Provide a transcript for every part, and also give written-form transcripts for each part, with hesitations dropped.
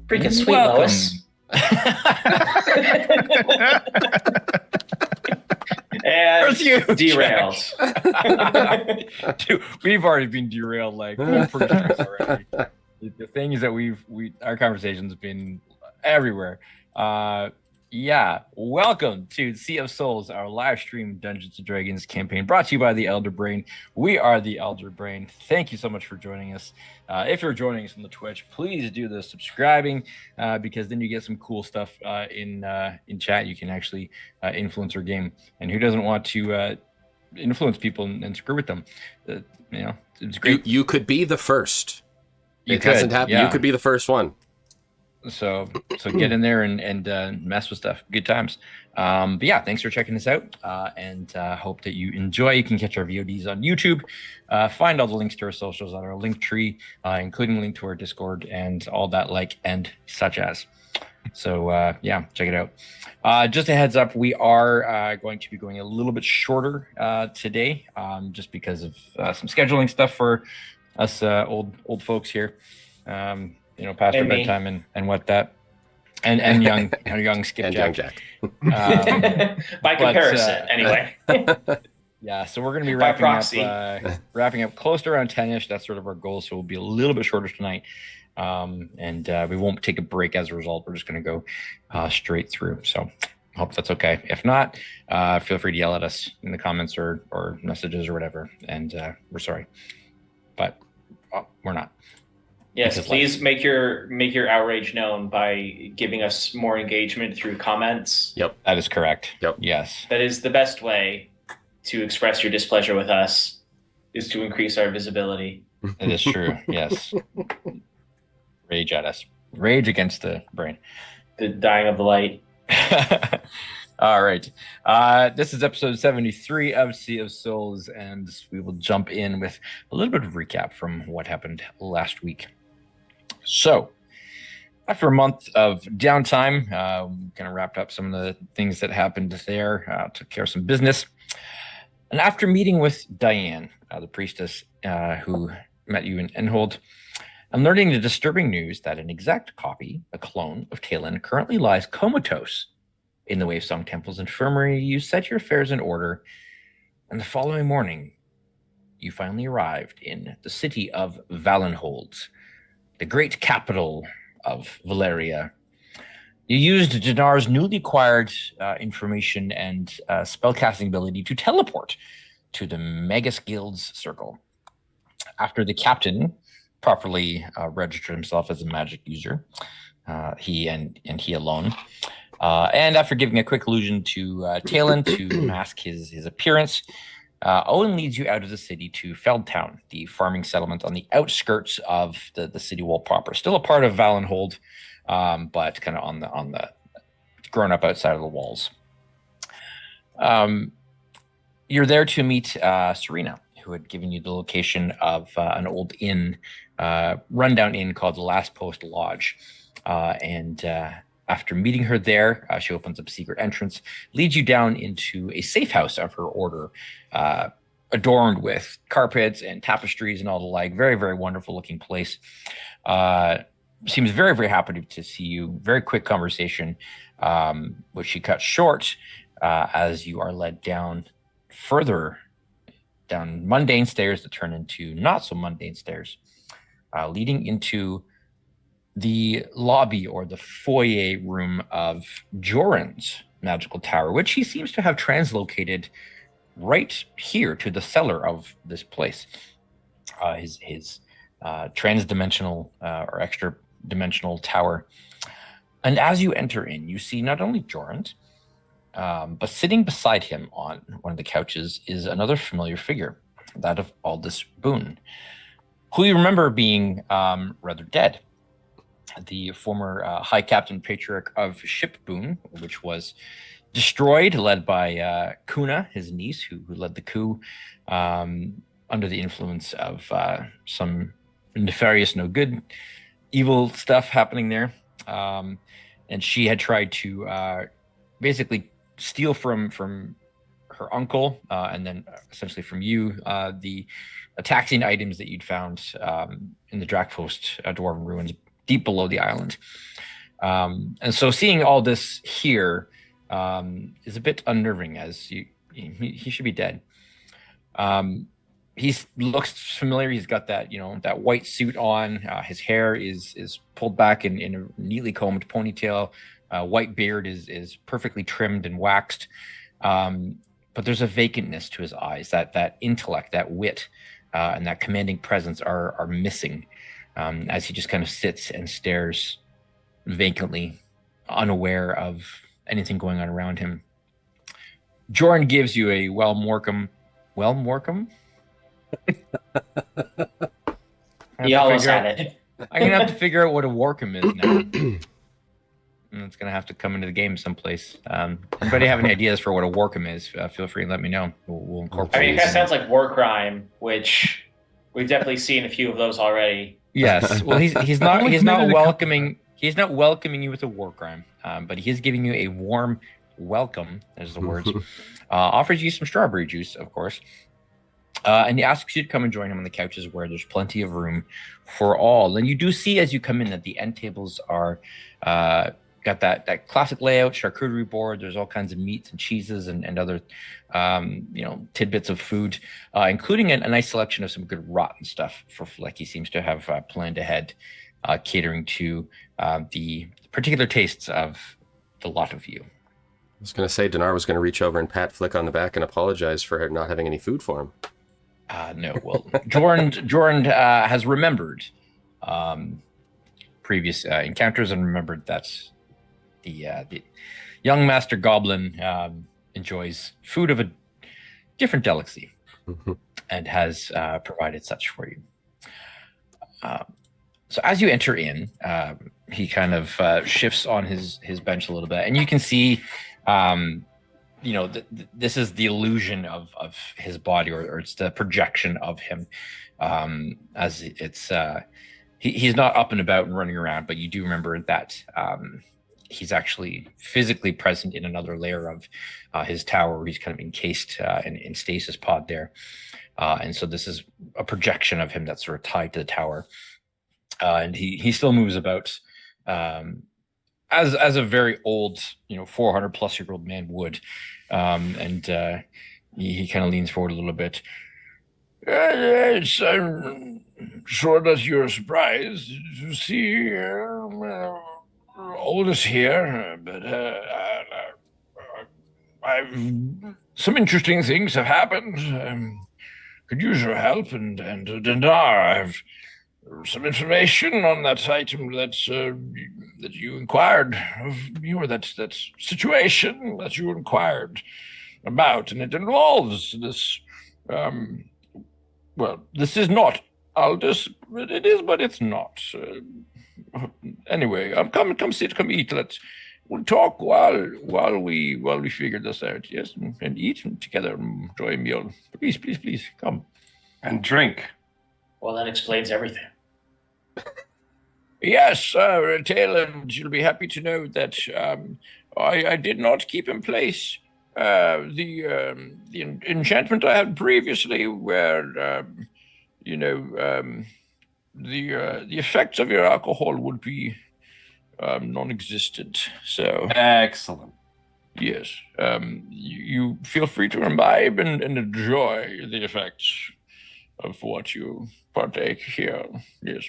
Freaking sweet, Welcome. Lois. And derailed. Dude, we've already been derailed like pretty times already. The thing is that our conversation's been everywhere. Yeah, welcome to Sea of Souls, our live stream Dungeons and Dragons campaign brought to you by the Elder Brain. We are the Elder Brain. Thank you so much for joining us. If you're joining us on the Twitch, please do the subscribing because then you get some cool stuff in chat. You can actually influence our game, and who doesn't want to influence people and screw with them? It's great. You could be the first. You could be the first one. So get in there and mess with stuff. Good times. But yeah, thanks for checking us out and hope that you enjoy. You can catch our VODs on YouTube. Find all the links to our socials on our link tree, including a link to our Discord and all that like and such as. So yeah, check it out. Just a heads up, we are going to be going a little bit shorter today just because of some scheduling stuff for us old folks here. Past our bedtime and what that, and young Skipjack. Young Jack. By comparison, anyway. Yeah, so we're going to be wrapping up close to around 10ish. That's sort of our goal. So we'll be a little bit shorter tonight, and we won't take a break as a result. We're just going to go straight through. So hope that's okay. If not, feel free to yell at us in the comments or messages or whatever. And we're sorry, but we're not. Yes, please make your outrage known by giving us more engagement through comments. Yep, that is correct. Yep, yes, that is the best way to express your displeasure with us, is to increase our visibility. It is true. Yes, rage at us, rage against the brain, the dying of the light. All right, this is episode 73 of Sea of Souls, and we will jump in with a little bit of recap from what happened last week. So, after a month of downtime, kind of wrapped up some of the things that happened there, took care of some business. And after meeting with Diane, the priestess who met you in Enhold, and learning the disturbing news that an exact copy, a clone of Taylind, currently lies comatose in the Wavesong Temple's infirmary, you set your affairs in order, and the following morning, you finally arrived in the city of Valenhold, the great capital of Valeria. You used Donaar's newly acquired information and spellcasting ability to teleport to the Magus Guild's circle. After the captain properly registered himself as a magic user, he alone, and after giving a quick allusion to Taylind to mask his appearance, Owen leads you out of the city to Feldtown, the farming settlement on the outskirts of the city wall proper. Still a part of Valenhold, but kind of on the grown up outside of the walls. You're there to meet Cerena, who had given you the location of an old inn, rundown inn called the Last Post Lodge. After meeting her there, she opens up a secret entrance, leads you down into a safe house of her order, adorned with carpets and tapestries and all the like. Very, very wonderful looking place. Seems very, very happy to see you. Very quick conversation, which she cuts short as you are led further down mundane stairs that turn into not so mundane stairs, leading into the lobby or the foyer room of Jorund's magical tower, which he seems to have translocated right here to the cellar of this place. His trans-dimensional or extra-dimensional tower. And as you enter in, you see not only Jorund, but sitting beside him on one of the couches is another familiar figure, that of Aldous Boone, who you remember being rather dead. The former High Captain Patriarch of Ship Boone, which was destroyed, led by Kuna, his niece, who led the coup under the influence of some nefarious, no good, evil stuff happening there. And she had tried to basically steal from her uncle and then essentially from you the taxing items that you'd found in the Drakpost Dwarven ruins deep below the island. And so seeing all this here is a bit unnerving, as he should be dead. He looks familiar. He's got that, that white suit on. His hair is pulled back in a neatly combed ponytail. White beard is perfectly trimmed and waxed. But there's a vacantness to his eyes. That intellect, that wit, and that commanding presence are missing as he just kind of sits and stares vacantly, unaware of anything going on around him. Jorund gives you a Morecambe. You almost had it. I'm gonna have to figure out what a Morecambe is now. And it's gonna have to come into the game someplace. Anybody have any ideas for what a Morecambe is? Feel free and let me know. We'll incorporate. I mean, it kind of sounds like war crime, which we've definitely seen a few of those already. Yes. Well, he's not welcoming. He's not welcoming you with a war crime, but he is giving you a warm welcome. There's the words. Offers you some strawberry juice, of course. And he asks you to come and join him on the couches where there's plenty of room for all. And you do see as you come in that the end tables are got that classic layout, charcuterie board. There's all kinds of meats and cheeses and other tidbits of food, including a nice selection of some good rotten stuff for Fleck. He seems to have planned ahead, catering to the particular tastes of the lot of you. I was going to say Donaar was going to reach over and pat Flick on the back and apologize for not having any food for him. No, well, Jorund has remembered previous encounters and remembered that the young Master Goblin enjoys food of a different delicacy and has provided such for you. So as you enter in, he kind of shifts on his bench a little bit, and you can see this is the illusion of his body, or it's the projection of him, as it's he's not up and about and running around, but you do remember that he's actually physically present in another layer of his tower where he's kind of encased in stasis pod there, and so this is a projection of him that's sort of tied to the tower, and he still moves about as a very old 400 plus year old man would. And he kind of leans forward a little bit. Yes, I'm sure that you're surprised to see all this here, but some interesting things have happened. Could use your help, and Donaar, I have some information on that item that you inquired of me, or that situation that you inquired about, and it involves this. This is not Aldous, but it is, but it's not. Anyway, come sit, come eat. We'll talk while we figure this out. Yes, and eat together, enjoy a meal. Please, come and drink. Well, that explains everything. Yes, Taylinds, you'll be happy to know that I did not keep in place the enchantment I had previously, where the effects of your alcohol would be non-existent. So excellent. Yes, you feel free to imbibe and enjoy the effects of what you partake here. Yes.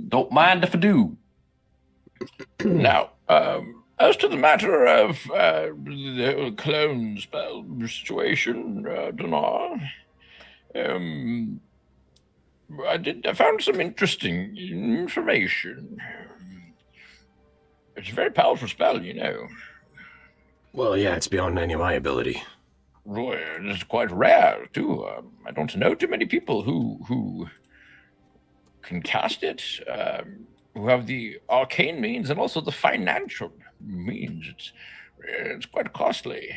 Don't mind if I do. Now, as to the matter of the clone spell situation, Donaar, I found some interesting information. It's a very powerful spell, Well, yeah, it's beyond any of my ability. Roy, it's quite rare, too. I don't know too many people who can cast it, who have the arcane means and also the financial means. It's quite costly.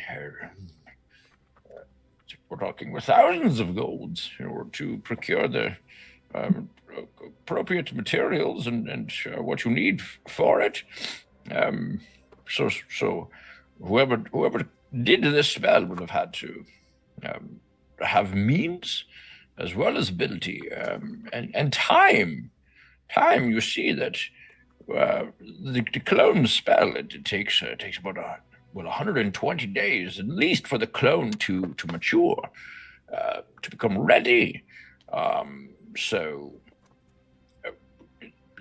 We're talking with thousands of golds in order to procure the appropriate materials and what you need for it. So whoever did this spell would have had to have means as well as ability and time time, you see that the clone spell, it takes about 120 days at least for the clone to mature, to become ready. So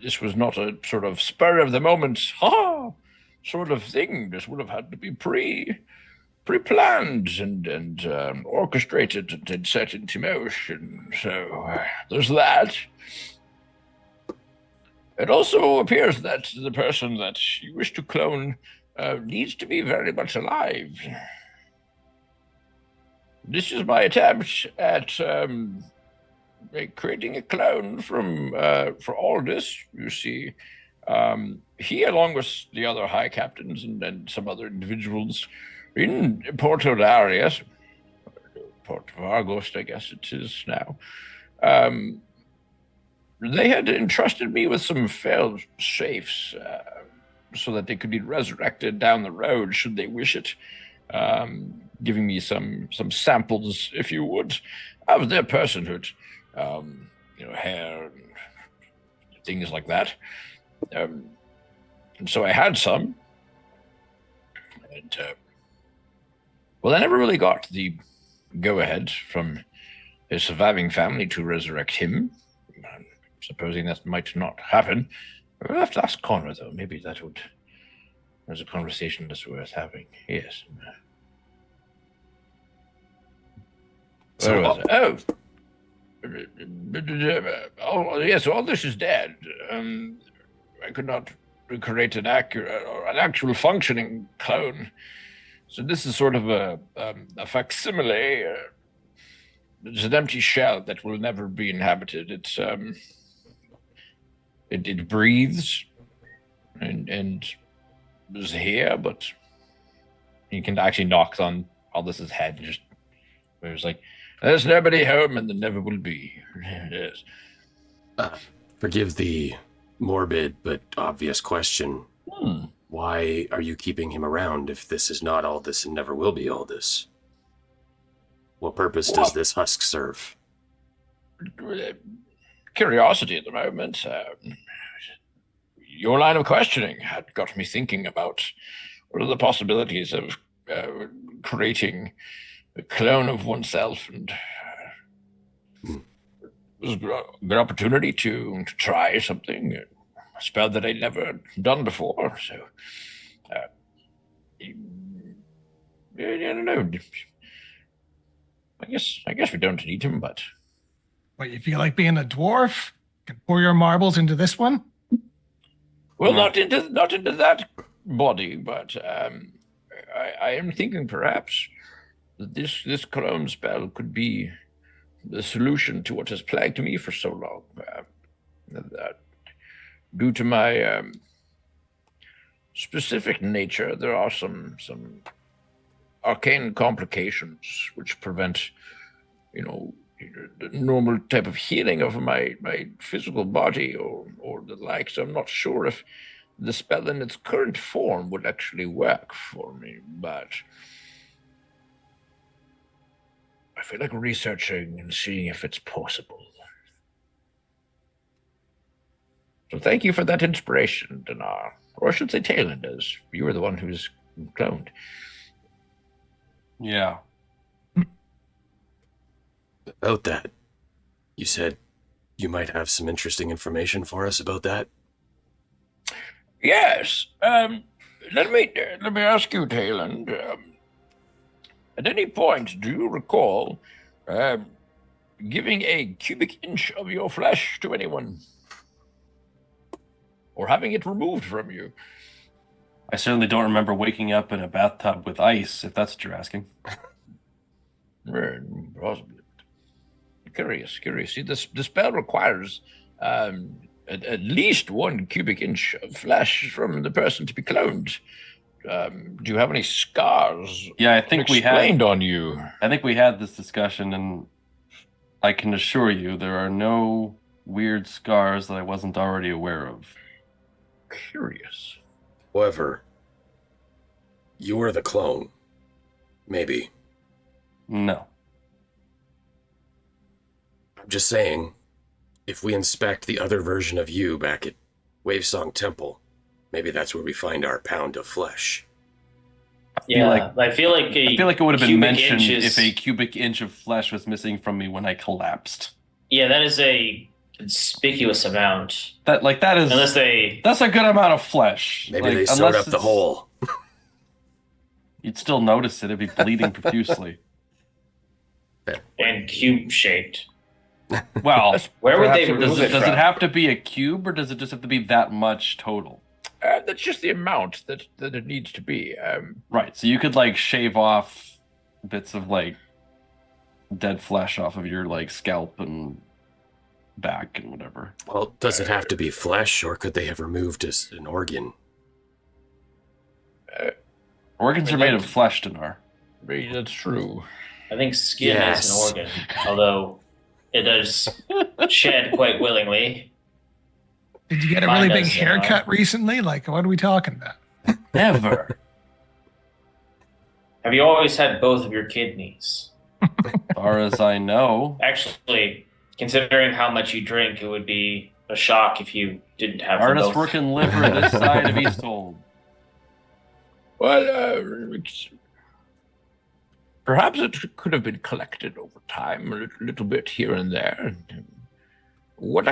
this was not a sort of spur of the moment, sort of thing. This would have had to be pre-planned and orchestrated and set into motion. So there's that. It also appears that the person that you wish to clone needs to be very much alive. This is my attempt at creating a clone from for Aldous. You see, he, along with the other high captains and some other individuals in Porto Darius, Port of Argos, I guess it is now. They had entrusted me with some fail safes so that they could be resurrected down the road should they wish it, giving me some samples, if you would, of their personhood, hair and things like that. And so I had some, and I never really got the go-ahead from his surviving family to resurrect him. Supposing that might not happen. We'll have to ask Connor, though. Maybe there's a conversation that's worth having. Yes. Where was it? Yes, all this is dead. I could not create an actual functioning clone. So this is sort of a facsimile. It's an empty shell that will never be inhabited. It's It breathes and is here, but you can actually knock on Aldous' head and just it was like, there's nobody home and there never will be. Yes. Forgive the morbid but obvious question. Why are you keeping him around if this is not all this and never will be all this? What purpose does this husk serve? Curiosity at the moment. Your line of questioning had got me thinking about what are the possibilities of creating a clone of oneself, and it was a good opportunity to try something, a spell that I'd never done before. So, I don't know. I guess we don't need him, but. What, you feel like being a dwarf? You can pour your marbles into this one? Well, not into that body, but I am thinking perhaps that this clone spell could be the solution to what has plagued me for so long. That due to my specific nature, there are some arcane complications which prevent, the normal type of healing of my physical body or the like. So I'm not sure if the spell in its current form would actually work for me, but I feel like researching and seeing if it's possible. So thank you for that inspiration, Donaar. Or I should say Taylinds. You were the one who's cloned. Yeah. About that, you said you might have some interesting information for us about that? Yes. Let me ask you, Tayland. At any point, do you recall giving a cubic inch of your flesh to anyone? Or having it removed from you? I certainly don't remember waking up in a bathtub with ice, if that's what you're asking. Possibly. Curious. See, the spell requires at least 1 cubic inch of flesh from the person to be cloned. Do you have any scars? Yeah, I think we explained on you. I think we had this discussion, and I can assure you there are no weird scars that I wasn't already aware of. Curious. However, you were the clone. Maybe. No. I'm just saying, if we inspect the other version of you back at Wavesong Temple, maybe that's where we find our pound of flesh. Yeah, I feel like I feel like it would have been cubic mentioned inch is- if a cubic inch of flesh was missing from me when I collapsed. Yeah, that is a conspicuous amount. That is Unless they... that's a good amount of flesh. Maybe Like, they sewed unless up the it's- hole. You'd still notice it. It'd be bleeding profusely. and cube-shaped. Well, Where would they Perhaps remove it does from? it have to be a cube, or does it just have to be that much total? That's just the amount that it needs to be. Right. So you could like shave off bits of like dead flesh off of your like scalp and back and whatever. Well, does it have to be flesh, or could they have removed an organ? Organs are made of flesh, Donaar. Maybe that's true. I think skin Yes. is an organ, although it does shed quite willingly. Did you get a Mine really big does, haircut recently? Like, what are we talking about? Never. Have you always had both of your kidneys? As far as I know. Actually, considering how much you drink, it would be a shock if you didn't have them Artist both. working liver this side of Easthold. Well, perhaps it could have been collected over time, a little bit here and there. What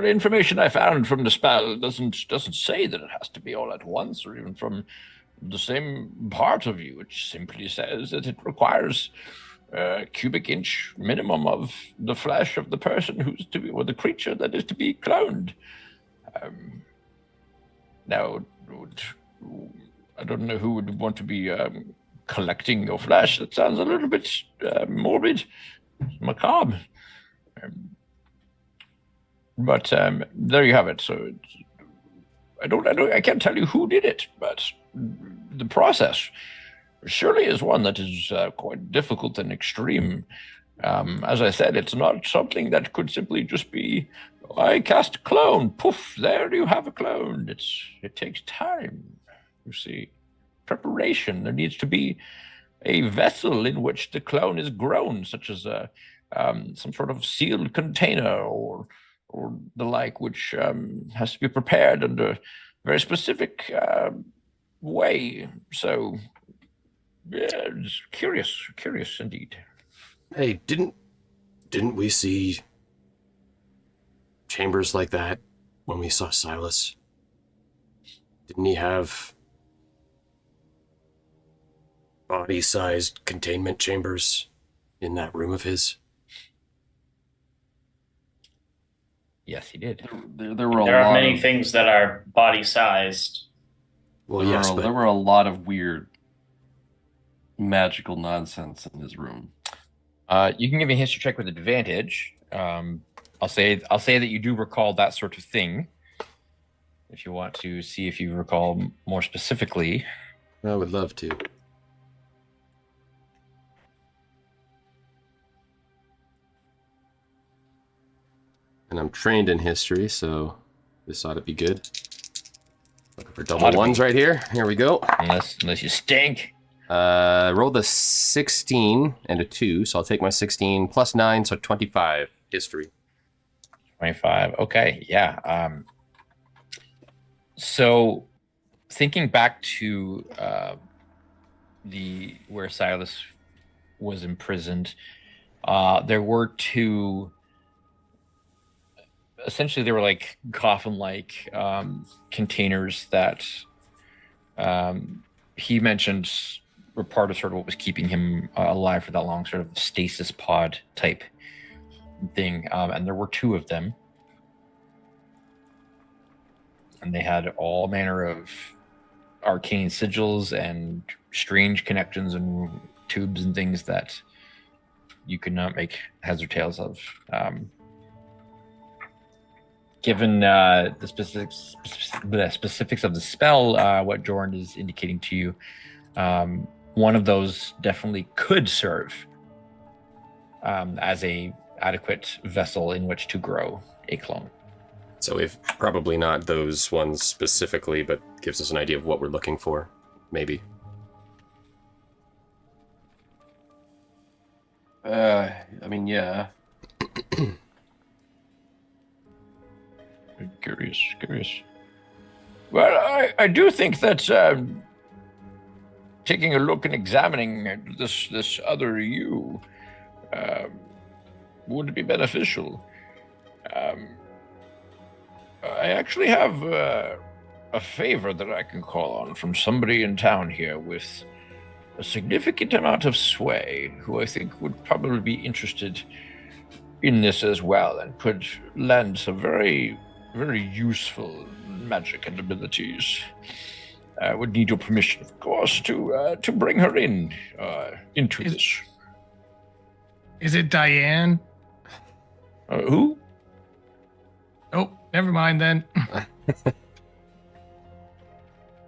information I found from the spell doesn't say that it has to be all at once, or even from the same part of you. It simply says that it requires a cubic inch minimum of the flesh of the person who's to be, or the creature that is to be cloned. Now, I don't know who would want to be collecting your flesh. That sounds a little bit morbid, macabre. But there you have it. So I can't tell you who did it, but the process surely is one that is quite difficult and extreme. As I said, it's not something that could simply just be, I cast a clone, poof, there you have a clone. It takes time, you see. Preparation. There needs to be a vessel in which the clone is grown, such as some sort of sealed container or the like, which has to be prepared under a very specific way. So, yeah, it's curious indeed. Hey, didn't we see chambers like that when we saw Silas? Didn't he have body-sized containment chambers in that room of his? Yes, he did. There were a There are lot many of, things that are body-sized. Well, there yes, were, but there were a lot of weird magical nonsense in his room. You can give me a history check with advantage. I'll say that you do recall that sort of thing. If you want to see if you recall more specifically. I would love to. And I'm trained in history, so this ought to be good. Looking for double ones right here. Here we go. Unless you stink. Rolled a 16 and a 2, so I'll take my 16 plus 9, so 25 history. 25. Okay, yeah. So thinking back to where Silas was imprisoned, there were two. Essentially, they were like coffin-like containers that he mentioned were part of sort of what was keeping him alive for that long, sort of stasis pod type thing. And there were two of them. And they had all manner of arcane sigils and strange connections and tubes and things that you could not make heads or tails of. Given the specifics of the spell, what Jorund is indicating to you, one of those definitely could serve as a adequate vessel in which to grow a clone. So if probably not those ones specifically, but gives us an idea of what we're looking for, maybe. I mean, yeah. Curious. Well, I do think that taking a look and examining this other you would be beneficial. I actually have a favor that I can call on from somebody in town here with a significant amount of sway, who I think would probably be interested in this as well, and could lend some very, very useful magic and abilities. I would need your permission, of course, to bring her into this. Is it Diane? Who? Oh, never mind then.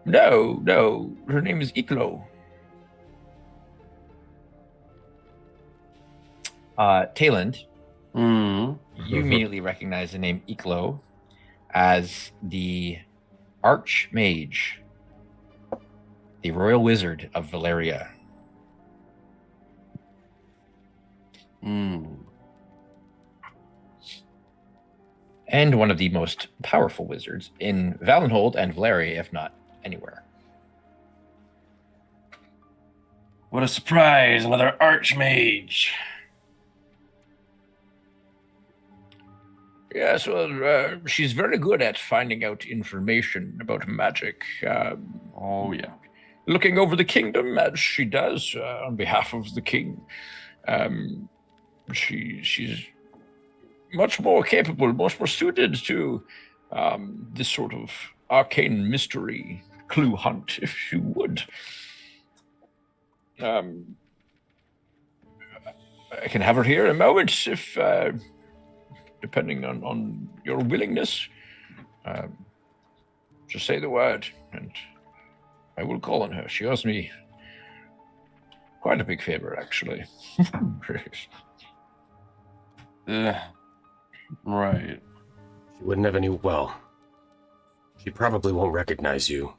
No. Her name is Iklo. Tayland, you immediately recognize the name Iklo as the Archmage, the Royal Wizard of Valeria. And one of the most powerful wizards in Valenhold and Valeria, if not anywhere. What a surprise! Another Archmage. Yes, well, she's very good at finding out information about magic. Oh, yeah. Looking over the kingdom, as she does on behalf of the king. She's much more capable, much more suited to this sort of arcane mystery clue hunt, if you would. I can have her here in a moment, if depending on your willingness. Just say the word, and I will call on her. She owes me quite a big favor, actually. Right. She wouldn't have any. Well, she probably won't recognize you.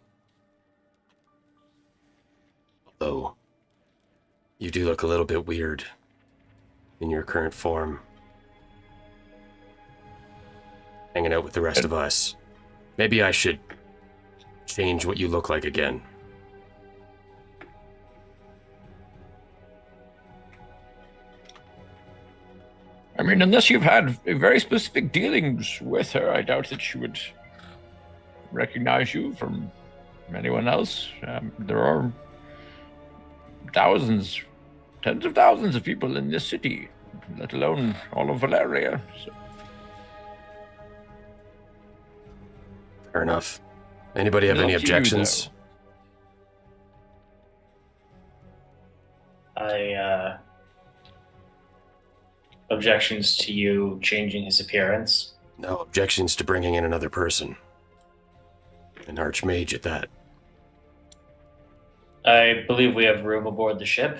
Although, you do look a little bit weird in your current form. Hanging out with the rest of us. Maybe I should change what you look like again. I mean, unless you've had very specific dealings with her, I doubt that she would recognize you from anyone else. There are thousands, tens of thousands of people in this city, let alone all of Valeria. So. Fair enough. Anybody have any objections? Objections to you changing his appearance? No objections to bringing in another person. An archmage at that. I believe we have room aboard the ship.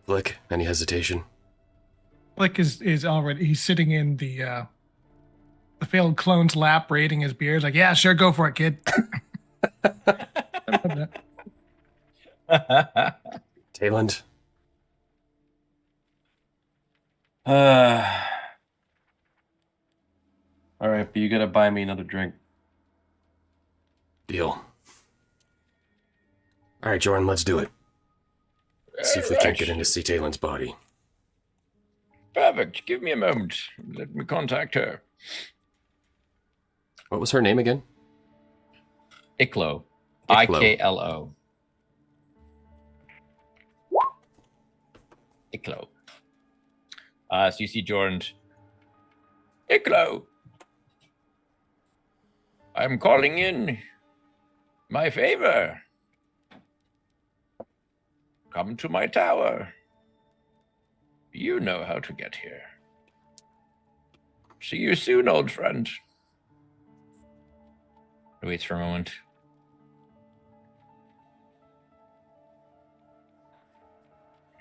Flick, any hesitation? Flick is already, he's sitting in the failed clone's lap, raiding his beer. He's like, yeah, sure, go for it, kid. Tayland? All right, but you gotta buy me another drink. Deal. All right, Jordan, let's do it. See if we can't get in to see Tayland's body. Perfect. Give me a moment. Let me contact her. What was her name again? Iklo. Iklo. Iklo. Iklo. So you see Jorund. Iklo. I'm calling in my favor. Come to my tower. You know how to get here. See you soon, old friend. He waits for a moment.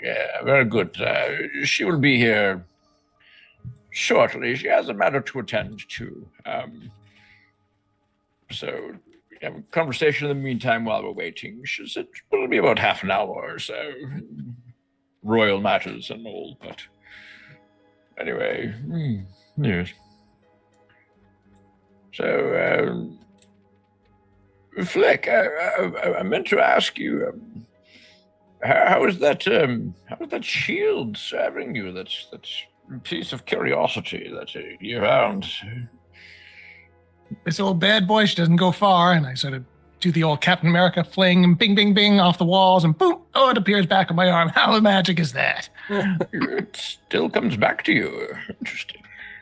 Yeah, very good. She will be here shortly. She has a matter to attend to. So we have a conversation in the meantime while we're waiting. She said it'll be about half an hour or so. Royal matters and all, but Anyway, yes. So, Flick, I meant to ask you, how is that shield serving you? That's a piece of curiosity that you found. This old bad boy, she doesn't go far, and I sort of do the old Captain America fling and bing, bing, bing off the walls, and boom, oh, it appears back on my arm. How magic is that? It still comes back to you.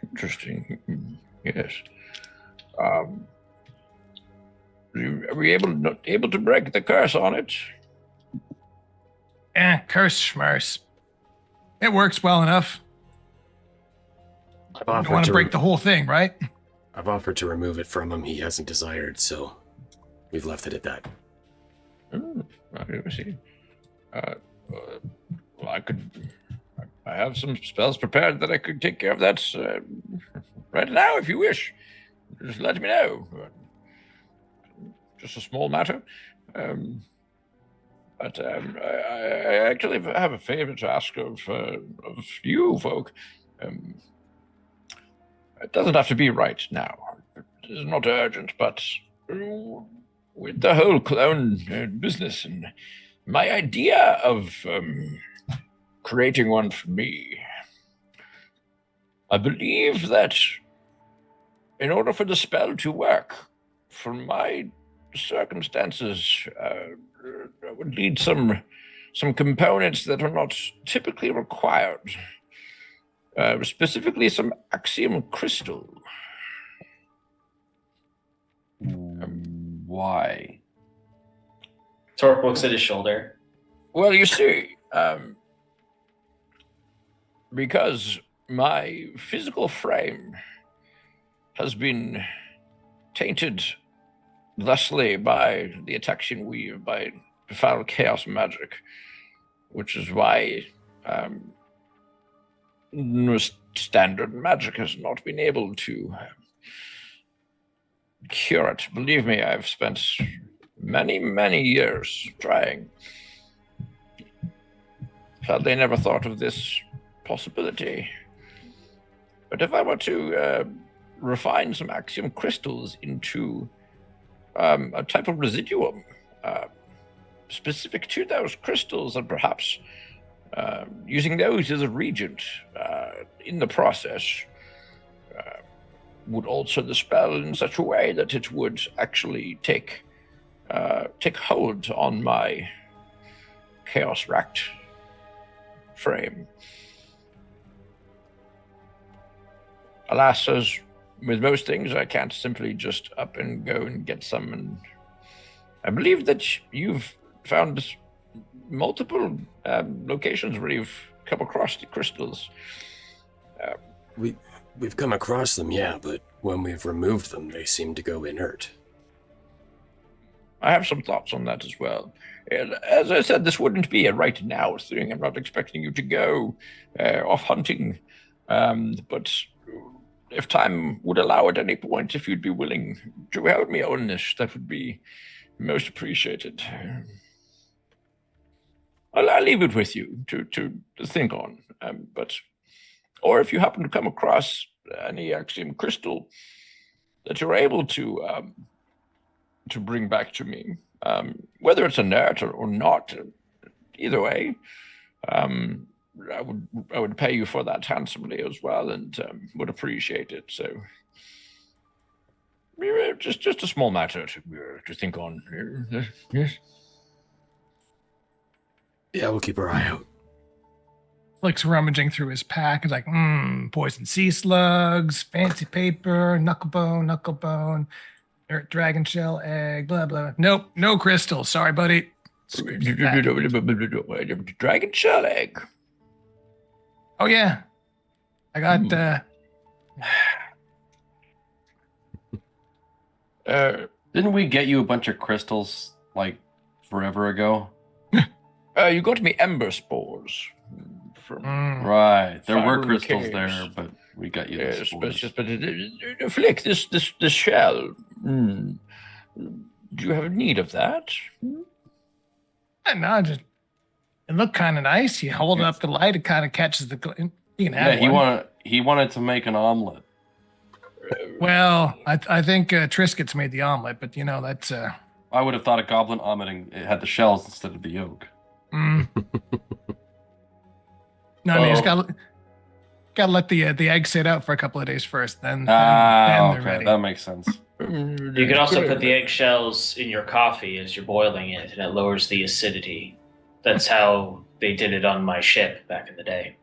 Interesting. Yes. Are we able to break the curse on it? Curse schmerse. It works well enough. I've You don't offered want to to break the whole thing, right? I've offered to remove it from him. He hasn't desired, so we've left it at that. I see. Well, I have some spells prepared that I could take care of that right now if you wish. Just let me know. Just a small matter. But I actually have a favor to ask of you folk. It doesn't have to be right now. It is not urgent, but with the whole clone business and my idea of creating one for me, I believe that in order for the spell to work, for my circumstances, I would need some components that are not typically required. Specifically, some axiom crystal. Why? Torp looks at his shoulder. Well, you see, because my physical frame has been tainted thusly by the affliction weave, by foul chaos magic, which is why standard magic has not been able to cure it. Believe me, I've spent many, many years trying. Sadly, never thought of this possibility. But if I were to refine some axiom crystals into a type of residuum specific to those crystals, and perhaps using those as a regent in the process, would alter the spell in such a way that it would actually take hold on my chaos-racked frame. Alas, as with most things, I can't simply just up and go and get some. And I believe that you've found multiple locations where you've come across the crystals. We've come across them, yeah, but when we've removed them, they seem to go inert. I have some thoughts on that as well. And as I said, this wouldn't be a right now thing. I'm not expecting you to go off hunting, but if time would allow at any point, if you'd be willing to help me on this, that would be most appreciated. I'll leave it with you to think on. Or if you happen to come across any axiom crystal that you're able to bring back to me, whether it's inert or not, either way, I would pay you for that handsomely as well, and would appreciate it. So, just a small matter to think on. Yes. Yeah, we'll keep our eye out. Flick's rummaging through his pack. He's like, poison sea slugs, fancy paper, knucklebone, dragon shell, egg, blah, blah. Nope, no crystal. Sorry, buddy. Dragon shell egg. Oh, yeah. I got, Didn't we get you a bunch of crystals, like, forever ago? You got me ember spores. Right. There were Fiery crystals caves. there, but we got you the spores. But Flick, this shell. Do you have need of that? no, just, it looked kind of nice. You hold it up the light, it kind of catches the, you can have Yeah, one. He wanted to make an omelet. Well, I think Triscuit's made the omelet, but that's I would have thought a goblin omelet it had the shells instead of the yolk. No, you just gotta let the egg sit out for a couple of days first. Then they're okay, ready. that makes sense. You could also put the eggshells in your coffee as you're boiling it, and it lowers the acidity. That's how they did it on my ship back in the day.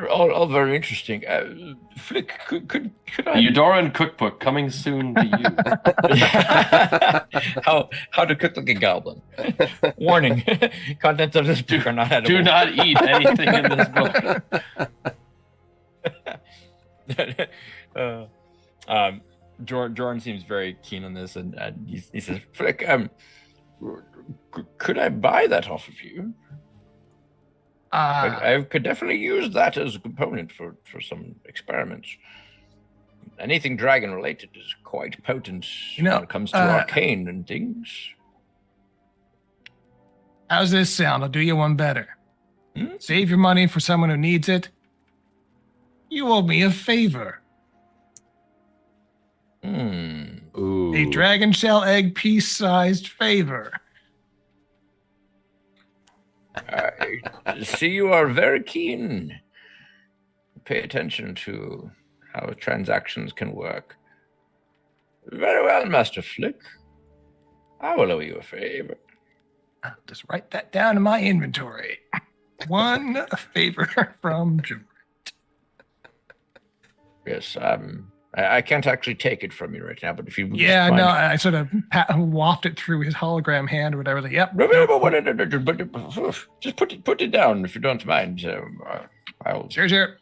All very interesting. Flick, could I? The Eudorian cookbook coming soon to you. How to cook like a goblin. Warning: contents of this book are not edible. Do not eat anything in this book. Jorund seems very keen on this, and he says, "Flick, could I buy that off of you? I could definitely use that as a component for some experiments. Anything dragon related is quite potent when it comes to arcane and things." How's this sound? I'll do you one better. Save your money for someone who needs it. You owe me a favor. Ooh. A dragon shell egg piece-sized favor. I see you are very keen. Pay attention to how transactions can work. Very well, Master Flick. I will owe you a favor. I'll just write that down in my inventory. One favor from Jorund. Yes, I can't actually take it from you right now, but if you I sort of waft it through his hologram hand or whatever. Like, yep. Just put it down if you don't mind. I'll Sure.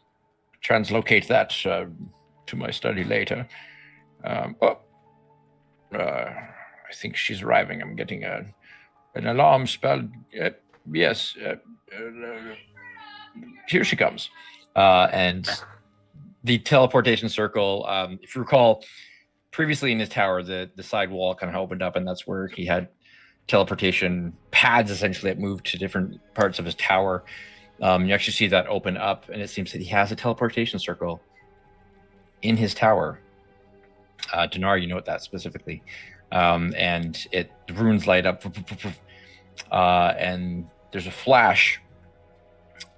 translocate that to my study later. I think she's arriving. I'm getting an alarm spell. Yes. Here she comes. And the teleportation circle, if you recall, previously in his tower, the side wall kind of opened up, and that's where he had teleportation pads essentially that moved to different parts of his tower. You actually see that open up, and it seems that he has a teleportation circle in his tower. Donaar, you know what that specifically. And the runes light up, and there's a flash.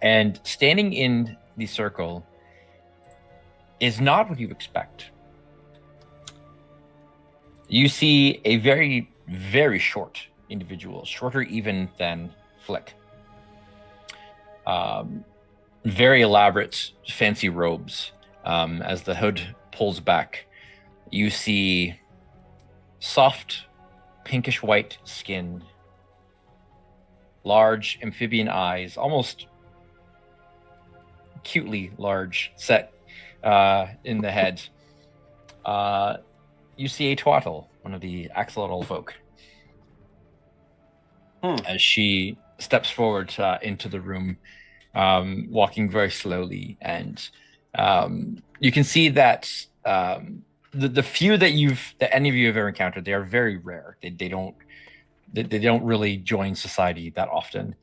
And standing in the circle is not what you expect. You see a very, very short individual, shorter even than Flick. Very elaborate, fancy robes. As the hood pulls back, you see soft, pinkish white skin, large amphibian eyes, almost cutely large, set in the head. You see a twaddle, one of the axolotl folk, as she steps forward into the room, walking very slowly, and you can see that the few that any of you have ever encountered, they are very rare. They don't really join society that often.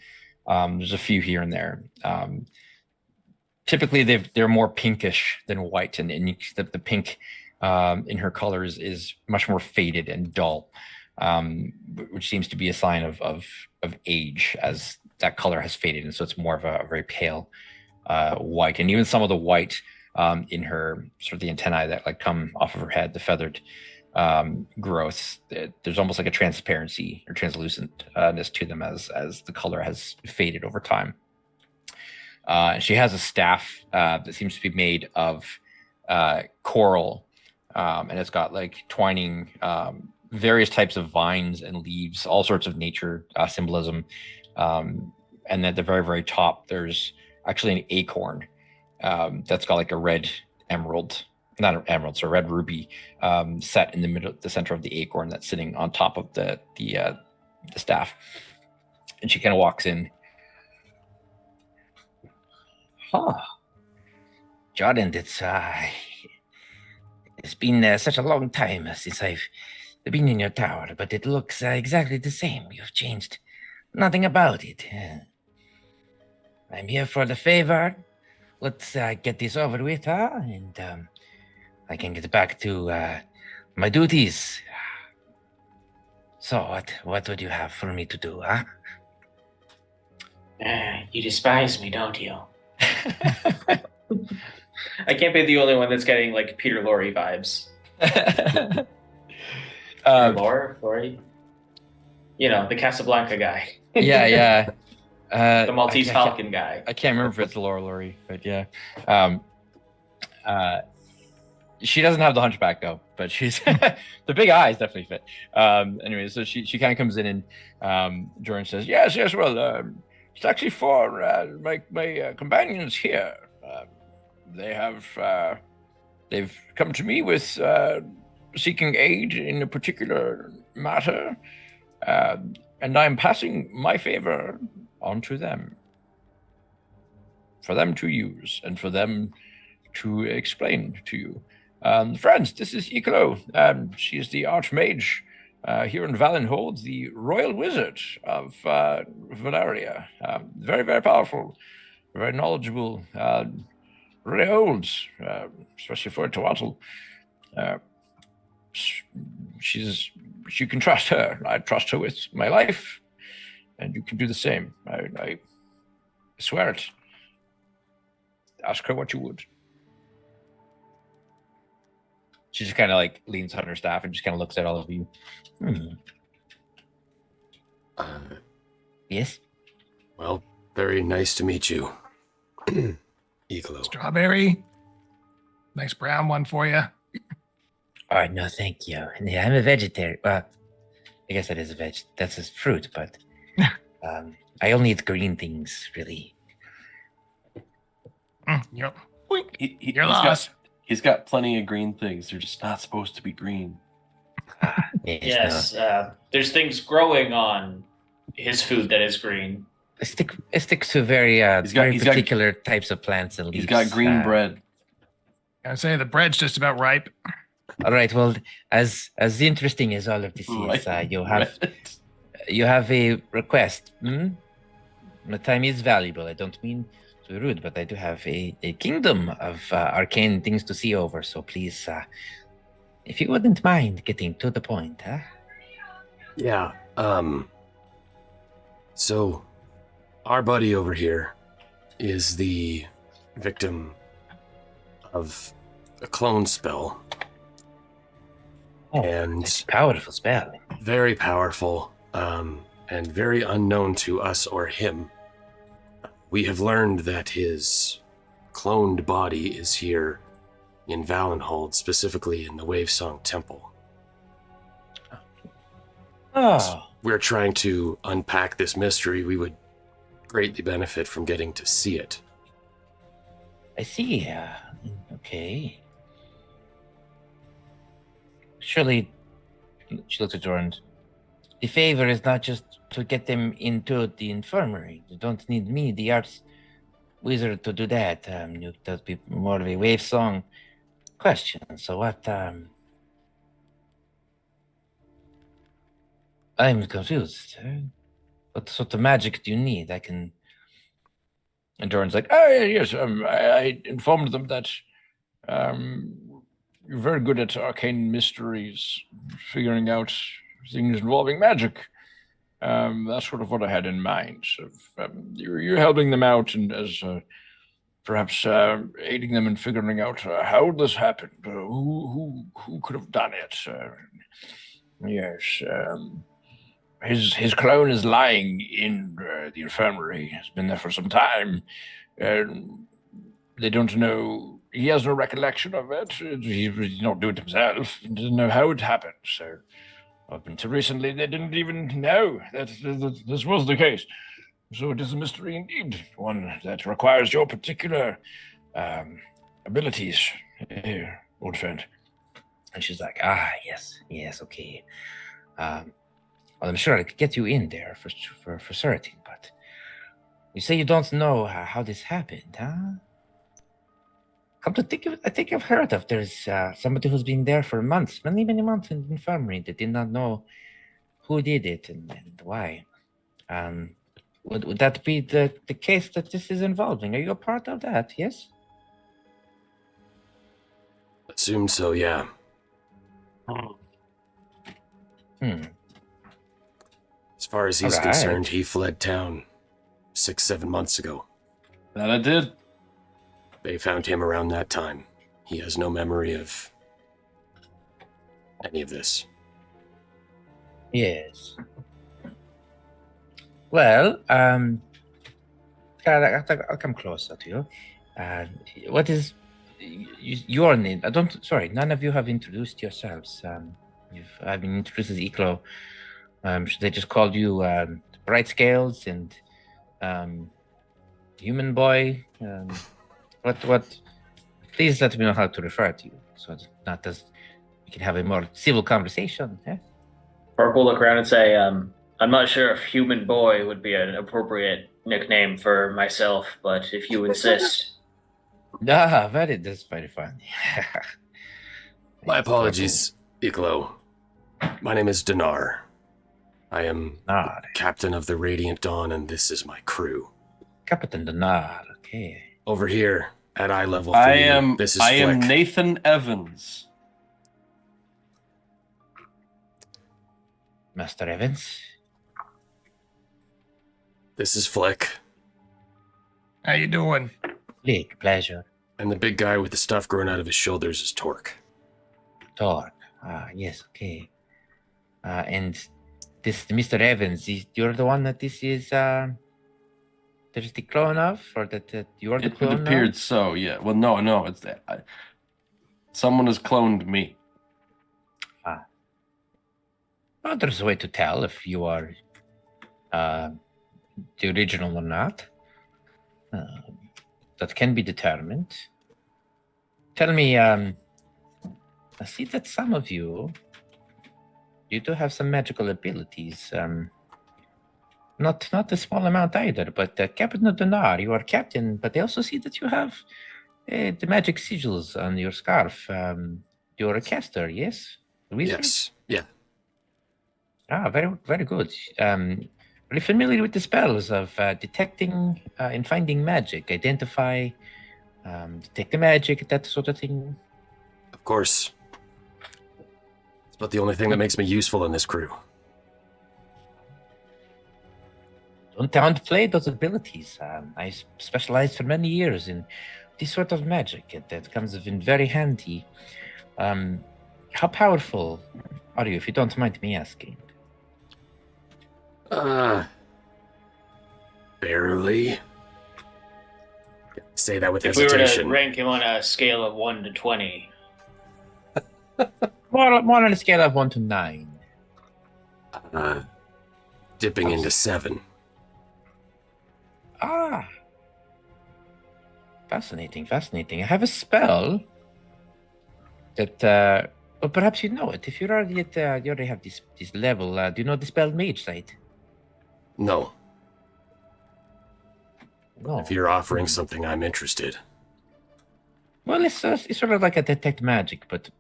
There's a few here and there. Typically, they're more pinkish than white, and the pink in her colors is much more faded and dull, which seems to be a sign of age, as that color has faded, and so it's more of a very pale white. And even some of the white in her sort of the antennae that come off of her head, the feathered growths, there's almost like a transparency or translucentness to them as the color has faded over time. She has a staff that seems to be made of coral, and it's got twining various types of vines and leaves, all sorts of nature symbolism. And at the very, very top, there's actually an acorn that's got a red emerald, not an emerald, so a red ruby set in the center of the acorn that's sitting on top of the staff. And she kind of walks in. Jorund, it's been such a long time since I've been in your tower, but it looks exactly the same. You've changed nothing about it. I'm here for the favor. Let's get this over with, and I can get back to my duties. So, what would you have for me to do, huh? You despise me, don't you? I can't be the only one that's getting like Peter Lorre vibes. Peter Lorre? You know, the Casablanca guy. Yeah. The Maltese Falcon guy. I can't remember if it's Laura Lorre, but yeah. She doesn't have the hunchback though, but she's the big eyes definitely fit. Anyway, so she kind of comes in and Jorund says, yes, well, it's actually for my companions here. They've come to me with seeking aid in a particular matter, and I'm passing my favor on to them for them to use and for them to explain to you. Friends, this is Icalo. She is the Archmage here in Valenhold, the Royal Wizard of Valeria. Very, very powerful, very knowledgeable, very old, especially for a Tawatl. You can trust her. I trust her with my life, and you can do the same. I swear it. Ask her what you would. She just kind of like leans on her staff and just kind of looks at all of you. Yes? Well, very nice to meet you. Iglo. Strawberry. Nice brown one for you. Oh, no, thank you. Yeah, I'm a vegetarian. Well, I guess that is a veg. That's a fruit, but I only eat green things, really. Yep. You're lost. He's got plenty of green things. They're just not supposed to be green. Yes, there's things growing on his food that is green. I stick to very particular types of plants and leaves. He's got green bread. I say the bread's just about ripe. All right. Well, as interesting as all of this is, you have a request. My time is valuable. I don't mean to be rude, but I do have a kingdom of arcane things to see over. So please, if you wouldn't mind getting to the point, huh? Yeah. So, our buddy over here is the victim of a clone spell. And it's a powerful spell. Very powerful, and very unknown to us or him. We have learned that his cloned body is here in Valenhold, specifically in the Wavesong Temple. Oh. So we're trying to unpack this mystery. We would greatly benefit from getting to see it. I see. Okay. Surely, she looks at Jorund. The favor is not just to get them into the infirmary. You don't need me, the arts wizard, to do that. That'd be more of a Wavesong question. So what? I'm confused. What sort of magic do you need? I can. And Jorund's like, oh yes, I informed them that you're very good at arcane mysteries, figuring out things involving magic. That's sort of what I had in mind. So, you're helping them out and as perhaps aiding them in figuring out how this happened, who could have done it. Yes, his clone is lying in the infirmary. He's been there for some time, and they don't know. He has no recollection of it. He did not do it himself. He didn't know how it happened. So, up until recently, they didn't even know that this was the case. So it is a mystery indeed, one that requires your particular abilities, old friend. And she's like, yes, okay. Well, I'm sure I could get you in there for certain, but you say you don't know how this happened, huh? Come to think of it, I think I've heard of there's somebody who's been there for months, many months in the infirmary that did not know who did it and why. Would that be the case that this is involving? Are you a part of that? Yes. Assume so, yeah. Hmm. As far as he's Alright. concerned, he fled town 6-7 months ago. That I did. They found him around that time. He has no memory of any of this. Yes. Well, God, I'll come closer to you. What is your name? I don't. Sorry, none of you have introduced yourselves. I've been introduced as Eclo. Should they just call you Bright Scales and Human Boy? What? Please let me know how to refer to you, so not as we can have a more civil conversation. Yeah? Park will look around and say, I'm not sure if Human Boy would be an appropriate nickname for myself, but if you insist. That's very fun. My apologies, Iklo. My name is Donaar. I am captain of the Radiant Dawn, and this is my crew. Captain Donaar, okay. Over here at eye level 3, I am Flick. Nathan Evans. Master Evans. This is Flick. How you doing? Flick, pleasure. And the big guy with the stuff growing out of his shoulders is Torque. Torque. Yes, okay. And this Mr. Evans, you're the one that this is there's the clone of, or that you are the It clone appeared of? so, yeah. Well, no, it's that. Someone has cloned me. Well, there's a way to tell if you are the original or not. That can be determined. Tell me, I see that some of you do have some magical abilities. Not a small amount either, but Captain Donaar, you are captain, but I also see that you have the magic sigils on your scarf. You're a caster, yes? Wizard? Yes, yeah. Very, very good. Are you familiar with the spells of detecting and finding magic, identify, detect the magic, that sort of thing? Of course. It's about the only thing that makes me useful in this crew. Don't downplay those abilities. I specialized for many years in this sort of magic. That comes in very handy. How powerful are you, if you don't mind me asking? Barely. Say that with If we were to hesitation. rank him on a scale of 1 to 20, More on a scale of 1 to 9. Dipping into 7. Fascinating. I have a spell that, well, perhaps you know it. If you're already at, you already have this level. Do you know the spell Mage Sight? No. No. If you're offering something, I'm interested. Well, it's sort of like a detect magic, but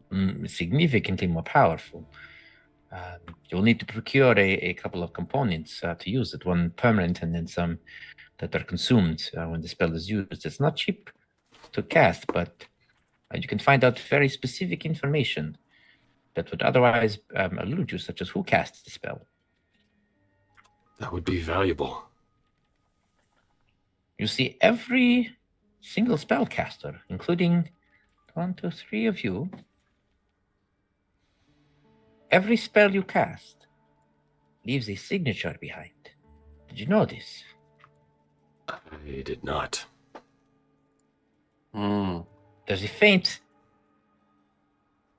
significantly more powerful. You'll need to procure a couple of components to use it. One permanent and then some that are consumed when the spell is used. It's not cheap to cast, but you can find out very specific information that would otherwise elude you, such as who casts the spell. That would be valuable. You see, every single spellcaster, including 1, 2, 3 of you, every spell you cast leaves a signature behind. Did you know this? I did not. There's a faint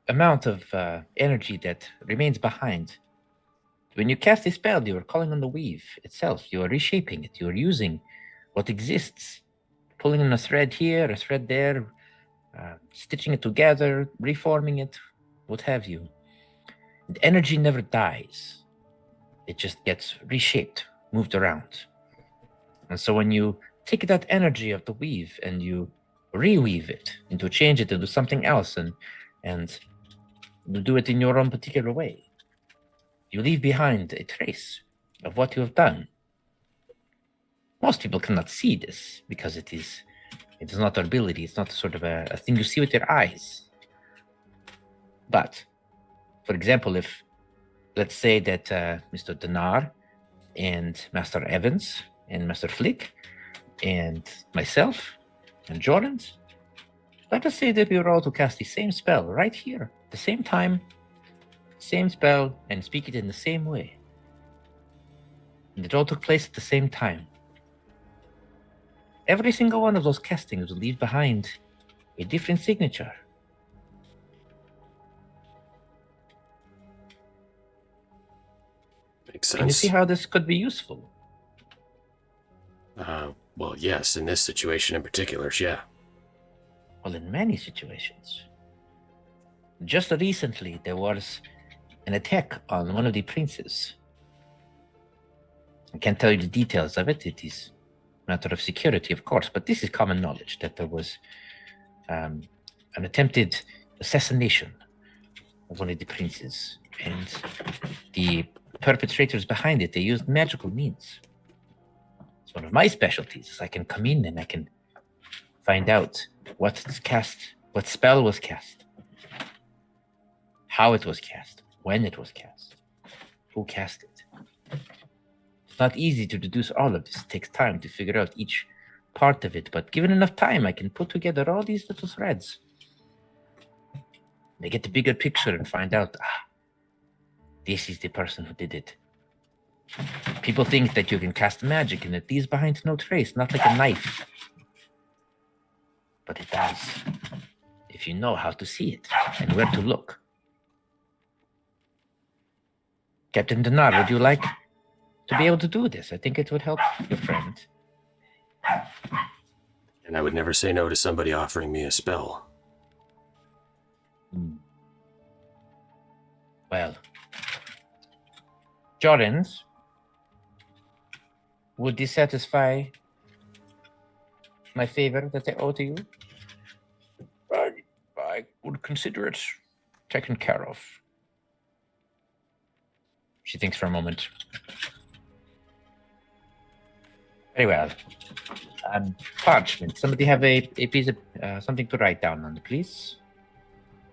amount of energy that remains behind. When you cast a spell, you are calling on the weave itself. You are reshaping it. You are using what exists, pulling on a thread here, a thread there, stitching it together, reforming it, what have you. The energy never dies. It just gets reshaped, moved around. And so when you take that energy of the weave and you reweave it, change it into something else, and you do it in your own particular way, you leave behind a trace of what you have done. Most people cannot see this because it is not their ability. It's not sort of a thing you see with your eyes. But, for example, if let's say that Mr. Donaar and Master Evans and Master Flick and myself and Jorund, let us say that we were all to cast the same spell right here, at the same time, same spell, and speak it in the same way. And it all took place at the same time. Every single one of those castings will leave behind a different signature. Makes Can you sense. see how this could be useful? Well, yes, in this situation in particular, yeah. Well, in many situations. Just recently, there was an attack on one of the princes. I can't tell you the details of it. It is a matter of security, of course, but this is common knowledge that there was an attempted assassination of one of the princes, and the perpetrators behind it, they used magical means. It's one of my specialties, is I can come in and I can find out what's cast, what spell was cast, how it was cast, when it was cast, who cast it. It's not easy to deduce all of this. It takes time to figure out each part of it, but given enough time, I can put together all these little threads. They get the bigger picture and find out, this is the person who did it. People think that you can cast magic and it leaves behind no trace, not like a knife. But it does, if you know how to see it and where to look. Captain Donaar, would you like to be able to do this? I think it would help your friend. And I would never say no to somebody offering me a spell. Well, Jorund, would this satisfy my favor that I owe to you? I would consider it taken care of. She thinks for a moment. Very well. Parchment. Somebody have a piece of something to write down on, please?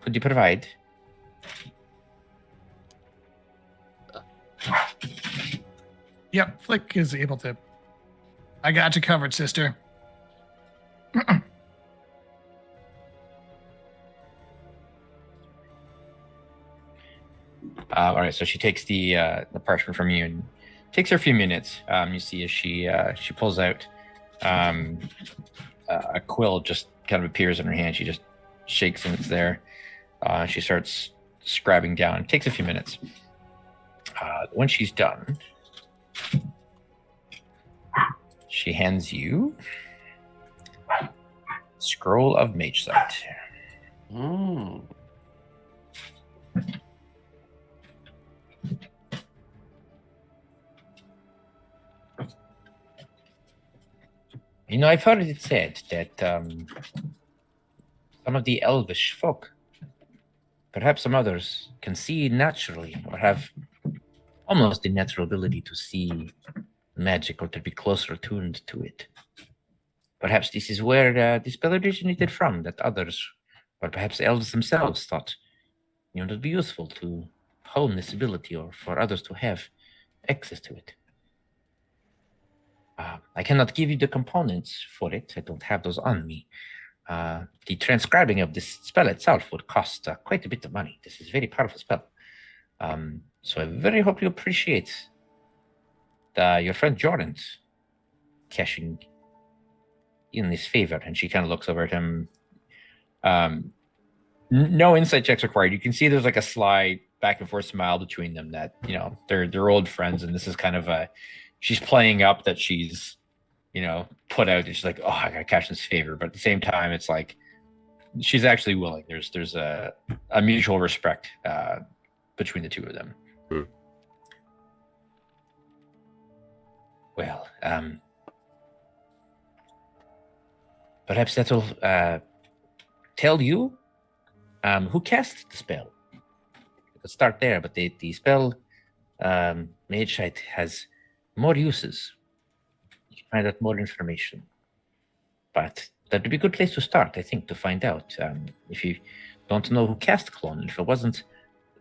Could you provide? Yep, Flick is able to. I got you covered, sister. All right, so she takes the parchment from you, and it takes her a few minutes. You see as she pulls out a quill, just kind of appears in her hand. She just shakes and it's there. She starts scribing down. It takes a few minutes. When she's done, she hands you Scroll of Mage Sight. You know, I've heard it said that some of the elvish folk, perhaps some others, can see naturally or have almost a natural ability to see magic or to be closer attuned to it. Perhaps this is where the spell originated from, that others, or perhaps elves themselves, thought it would be useful to hone this ability or for others to have access to it. I cannot give you the components for it. I don't have those on me. The transcribing of this spell itself would cost quite a bit of money. This is a very powerful spell. So I very hope you appreciate your friend Jorund cashing in this favor. And she kind of looks over at him. No insight checks required. You can see there's like a sly back and forth smile between them that, you know, they're old friends. And this is kind of she's playing up that she's, you know, put out. And she's like, oh, I got to cash this favor. But at the same time, it's like she's actually willing. There's a mutual respect between the two of them. Well, perhaps that'll tell you who cast the spell. Let's start there. But the spell Mage Sight has more uses. find out more information. But that would be a good place to start, I think, to find out. If you don't know who cast clone, if it wasn't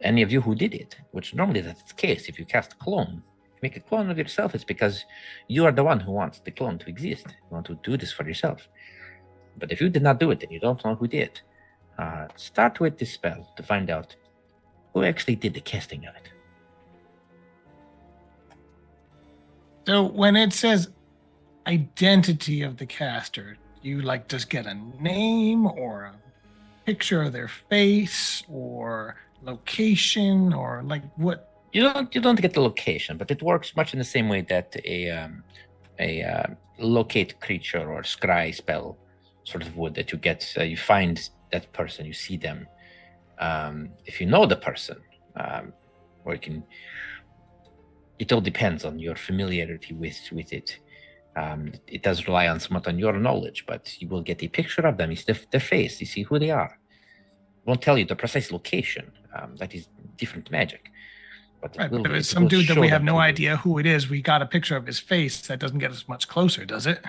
any of you who did it, which normally that's the case. If you cast a clone, make a clone of yourself, it's because you are the one who wants the clone to exist. You want to do this for yourself. But if you did not do it and you don't know who did, start with this spell to find out who actually did the casting of it. So when it says identity of the caster, you like just get a name or a picture of their face or location or like what? You don't get the location, but it works much in the same way that a locate creature or scry spell sort of would, that you get you find that person, you see them. If you know the person, or you can, it all depends on your familiarity with it. It does rely on somewhat on your knowledge, but you will get a picture of them. You see their face, you see who they are. It won't tell you the precise location. That is different magic. But Right, but if it's some dude that we have no idea who it is, we got a picture of his face, that doesn't get us much closer, does it?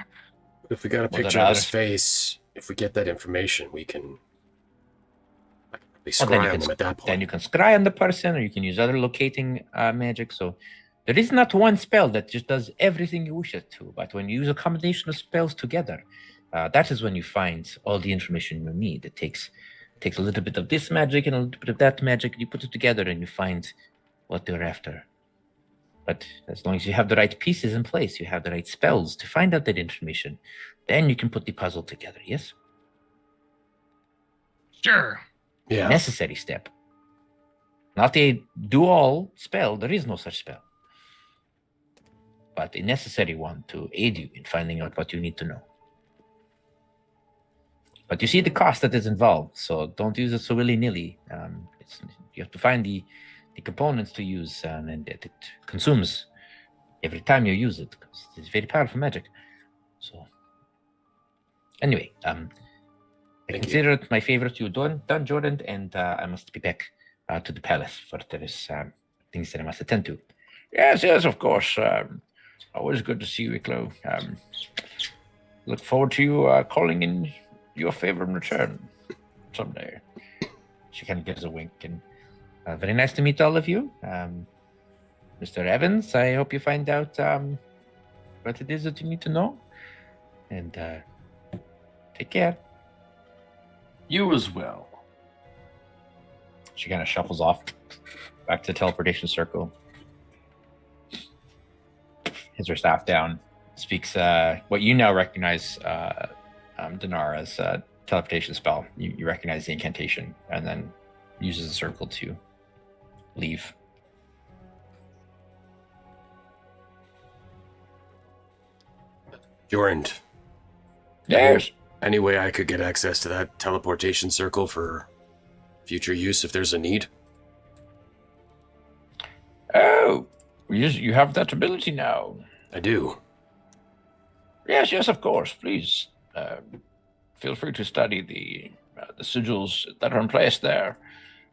If we got a picture of his face, if we get that information, we can scry on them at that point. Then you can scry on the person, or you can use other locating magic. So there is not one spell that just does everything you wish it to. But when you use a combination of spells together, that is when you find all the information you need. It takes a little bit of this magic and a little bit of that magic. You put it together and you find what they're after. But as long as you have the right pieces in place, you have the right spells to find out that information, then you can put the puzzle together, yes? Sure. Yeah. Necessary step. Not a do-all spell. There is no such spell. But a necessary one to aid you in finding out what you need to know. But you see the cost that is involved, so don't use it so willy-nilly. You have to find the components to use, and it consumes every time you use it, because it's very powerful magic. So, anyway, I consider it my favor to done, Jorund, and I must be back to the palace, for there is things that I must attend to. Yes, of course. Always good to see you, Iclo. Look forward to you calling in your favor in return someday. She kind of gives a wink, and very nice to meet all of you. Mr. Evans, I hope you find out what it is that you need to know. And take care. You as well. She kind of shuffles off back to the teleportation circle. Has her staff down. Speaks what you now recognize, Donaar, as a teleportation spell. You recognize the incantation, and then uses the circle to leave. Jorund. Yes. Any way I could get access to that teleportation circle for future use if there's a need? Oh, you have that ability now. I do. Yes, of course. Please feel free to study the sigils that are in place there.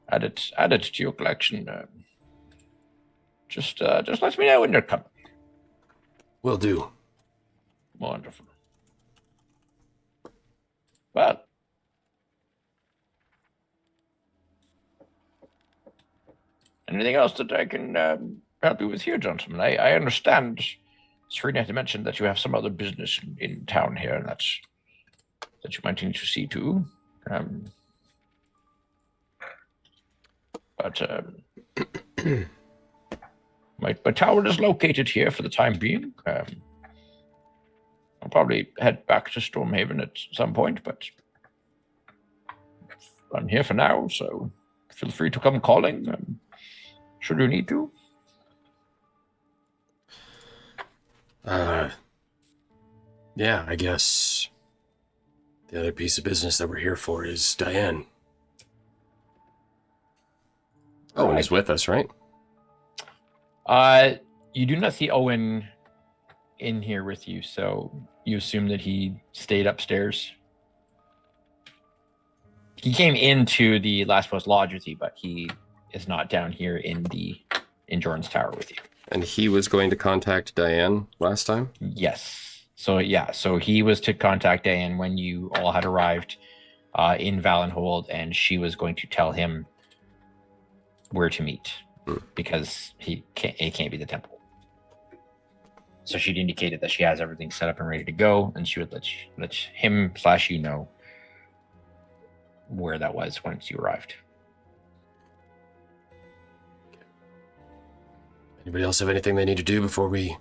Add it to your collection. Just let me know when you're coming. Will do. Wonderful. Well, anything else that I can help you with here, gentlemen? I understand, Cerena had mentioned that you have some other business in town here, and that you might need to see to. But my tower is located here for the time being. I'll probably head back to Stormhaven at some point, but I'm here for now, so feel free to come calling should you need to. Yeah, I guess the other piece of business that we're here for is Diane. Owen is with us, right? You do not see Owen in here with you, so you assume that he stayed upstairs. He came into the Last Post Lodge with you, but he is not down here in Jorund's tower with you. And he was going to contact Diane last time? Yes. So yeah, so he was to contact Diane when you all had arrived in Valenhold, and she was going to tell him where to meet because it can't be the temple. So she'd indicated that she has everything set up and ready to go, and she would let him / you know where that was once you arrived. Anybody else have anything they need to do before we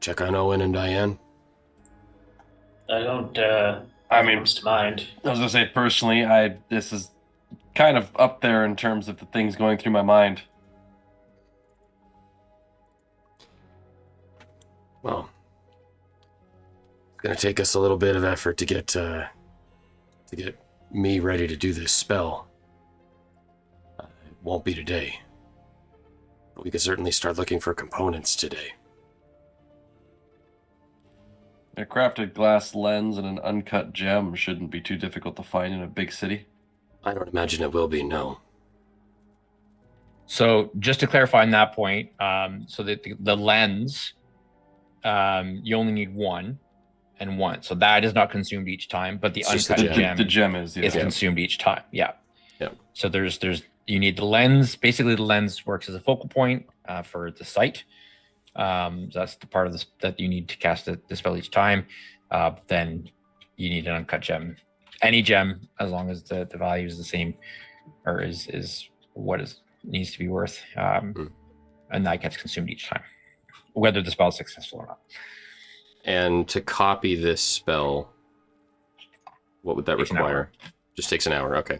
check on Owen and Diane? I don't. I mean, comes to mind. I was gonna say personally, this is kind of up there in terms of the things going through my mind. Well, it's gonna take us a little bit of effort to get me ready to do this spell. It won't be today. But we could certainly start looking for components today. A crafted glass lens and an uncut gem shouldn't be too difficult to find in a big city. I don't imagine it will be, no. So just to clarify on that point, so that the lens, you only need one and one. So that is not consumed each time, but the It's just uncut gem, The gem is, yeah. is consumed each time. Yeah. Yeah. So there's you need the lens. Basically, the lens works as a focal point for the sight. So that's the part of this that you need to cast the spell each time. Then you need an uncut gem. Any gem, as long as the value is the same, or is what needs to be worth, and that gets consumed each time, whether the spell is successful or not. And to copy this spell, what would that Takes an require? hour. Just takes an hour, okay.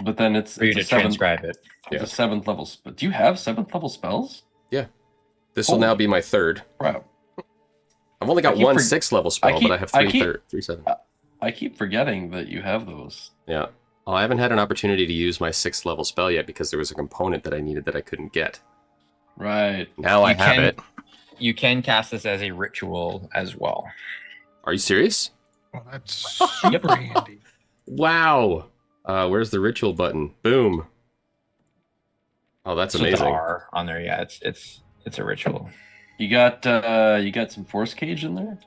But then it's For you to a seventh, transcribe it. it's a 7th level. But do you have 7th level spells? This will now be my third. Wow. I've only got I keep one for- 6th level spell, but I have three 7. I keep forgetting that you have those. Yeah. Well, I haven't had an opportunity to use my 6th level spell yet because there was a component that I needed that I couldn't get. Right. Now I You have can- it. You can cast this as a ritual as well. Are you serious? Well, that's super handy. Wow. Where's the ritual button? Boom. Oh, that's So the amazing. R on there, yeah, it's a ritual. You got some force cage in there?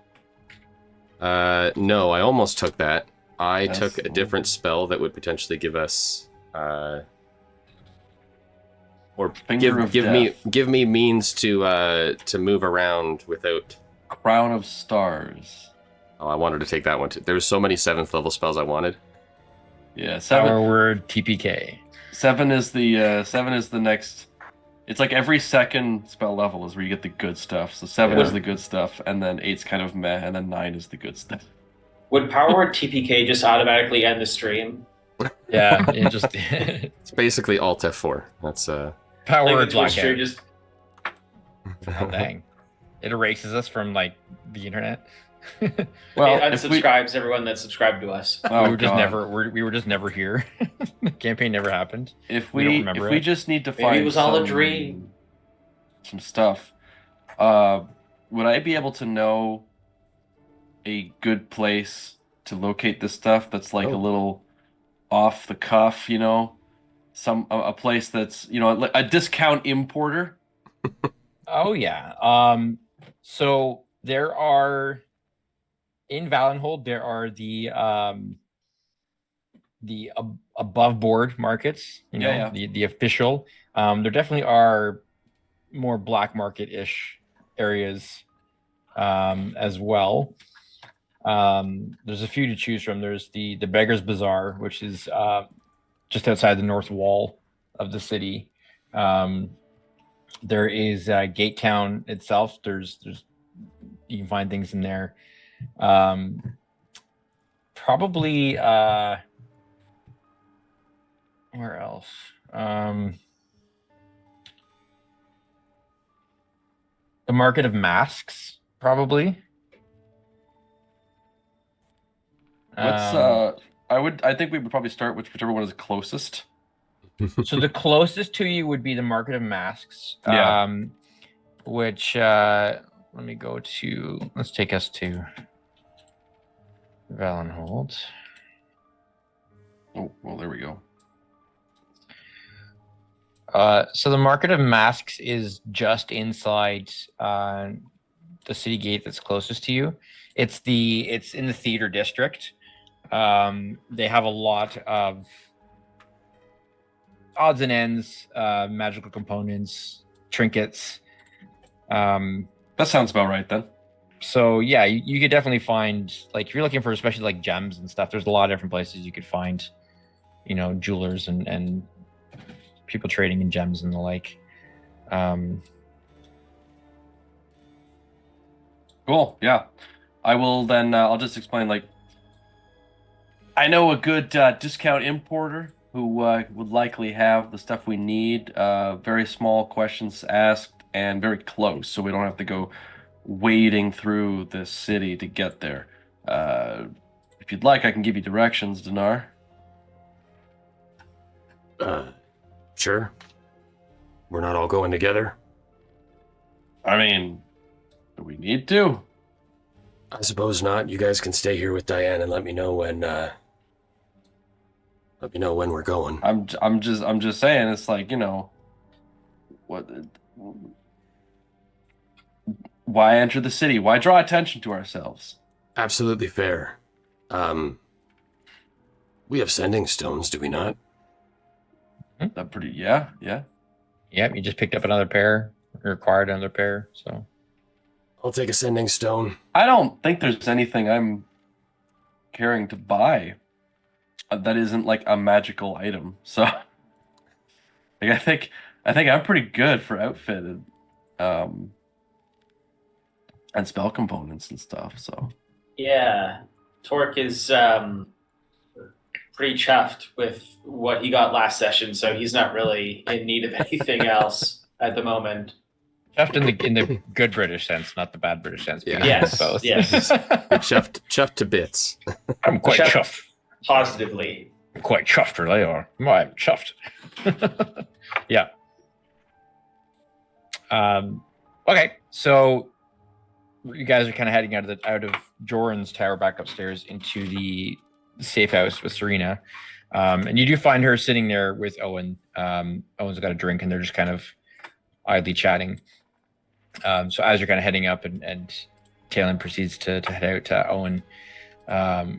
No, I almost took that. I That's took a the different spell that would potentially give us or Finger of give Death. me means to move around without. Crown of Stars. Oh, I wanted to take that one too. There were so many 7th level spells I wanted. Yeah, Power word TPK. 7 is the next. It's like every second spell level is where you get the good stuff. So 7 Yeah. is the good stuff, and then 8's kind of meh, and then 9 is the good stuff. Would Power Word TPK just automatically end the stream? Yeah, it just It's basically Alt F4. That's power Like word the Twitch stream blackout. just Oh, dang. It erases us from like the internet. Well, it if we, unsubscribes everyone that subscribed to us. oh, we were just God. never we were just never here. The campaign never happened. If we don't we remember if we it. just need to Maybe find it was all a some- dream. some stuff, would I be able to know a good place to locate this stuff that's like a little off the cuff, you know? A place that's, you know, like a discount importer? Oh yeah. So there are in Valenhold there are the above board markets, you know, Yeah, the official. There definitely are more black market-ish areas as well. There's a few to choose from. There's the Beggar's Bazaar, which is just outside the north wall of the city. There is Gate Town itself. There's you can find things in there. Probably where else? The Market of Masks, probably. What's I think we would probably start with whichever one is closest. So the closest to you would be the Market of Masks. Yeah. Which let's take us to Valenhold. Oh, well, there we go. So the Market of Masks is just inside city gate that's closest to you. It's in the theater district. They have a lot of odds and ends, magical components, trinkets. That sounds about right then. So yeah, you could definitely find, like, if you're looking for especially like gems and stuff, there's a lot of different places you could find, jewelers and people trading in gems and the like. Cool. Yeah, I will then. I'll just explain. Like, I know a good discount importer who would likely have the stuff we need. Very small questions asked and very close, so we don't have to go wading through the city to get there. If you'd like, I can give you directions, Donaar. Sure. We're not all going together. I mean, do we need to? I suppose not. You guys can stay here with Diane and let me know when we're going. I'm just saying. It's like, what? Why enter the city? Why draw attention to ourselves? Absolutely fair. We have sending stones, do we not? That pretty. Yeah. Yep, you just picked up another pair. You acquired another pair, so I'll take a sending stone. I don't think there's anything I'm caring to buy that isn't like a magical item. So, like, I think I'm pretty good for outfitted, and spell components and stuff. So Yeah, Torque is pretty chuffed with what he got last session, so he's not really in need of anything else at the moment. chuffed in the good British sense, not the bad British sense. Yeah. Yes, Both. yes, Chuffed to bits. I'm quite chuffed. positively. I'm quite chuffed, really, or I'm chuffed. Yeah. Okay, so you guys are kind of heading out of Jorund's tower back upstairs into the safe house with Cerena, and you do find her sitting there with Owen. Owen's got a drink, and they're just kind of idly chatting. So as you're kind of heading up, and Tayland proceeds to head out to Owen,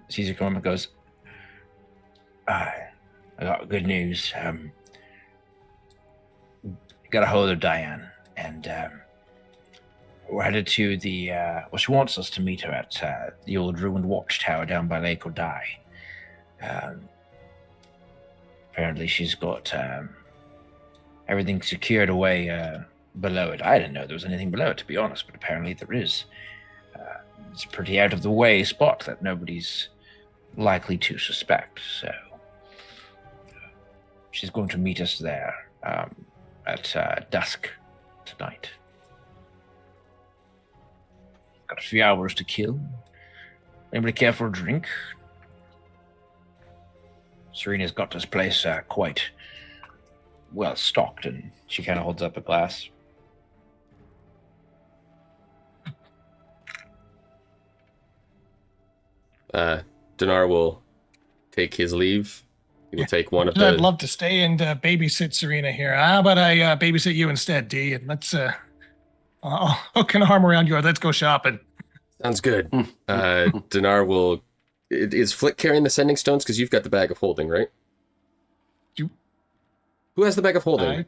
sees you come up and goes, I got good news. Got a hold of Diane, and we're headed to the, she wants us to meet her at the old ruined watchtower down by Lake Odai. Apparently she's got everything secured away below it. I didn't know there was anything below it, to be honest, but apparently there is. It's a pretty out of the way spot that nobody's likely to suspect, so she's going to meet us there at dusk tonight. Got a few hours to kill. Anybody care for a drink? Serena's got this place quite well stocked, and she kind of holds up a glass. Donaar will take his leave. He will take one of the... I'd love to stay and babysit Cerena here. How about I babysit you instead, D? And let's I'll hook an arm around you. Let's go shopping. Sounds good. Donaar will... Is Flick carrying the sending stones? Because you've got the bag of holding, right? Who has the bag of holding?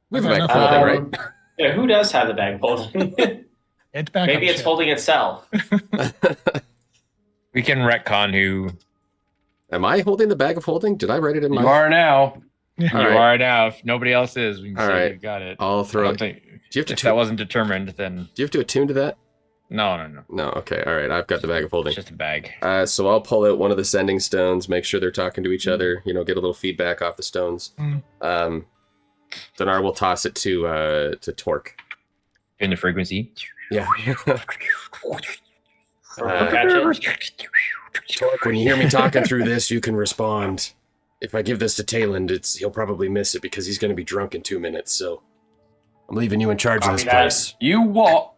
We have a bag of holding, right? Yeah, who does have the bag holding? It's back Maybe it's holding itself. We can retcon who Am I holding the bag of holding? Did I write it in my... You are now. you All right. are now. If nobody else is, we can All say right. you got it. I'll throw I it. don't think, Do you have to if that wasn't determined, then Do you have to attune to that? no. No, okay, all right. I've got the bag of holding. It's just a bag. So I'll pull out one of the sending stones, make sure they're talking to each other, get a little feedback off the stones. Donaar will toss it to Torque. In the frequency. Yeah. Catch Torque, when you hear me talking through this, you can respond. If I give this to Tayland, he'll probably miss it because he's going to be drunk in 2 minutes. So I'm leaving you in charge of this Copy that. place. You what?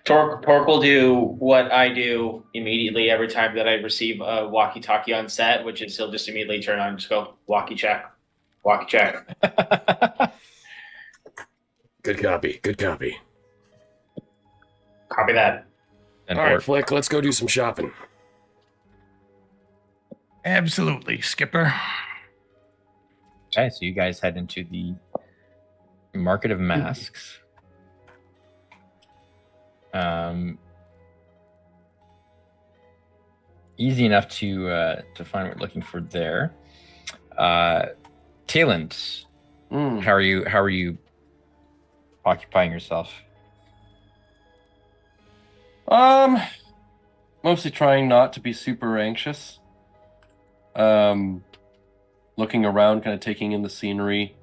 Torque will do what I do immediately every time that I receive a walkie-talkie on set, which is he'll just immediately turn on and just go, walkie check. Good copy. Good copy. Copy that. And All right, Flick, let's go do some shopping. Absolutely, Skipper. Okay, so you guys head into the Market of Masks. Easy enough to find what you're looking for there. Taylinds, how are you occupying yourself? Mostly trying not to be super anxious. Looking around, kind of taking in the scenery,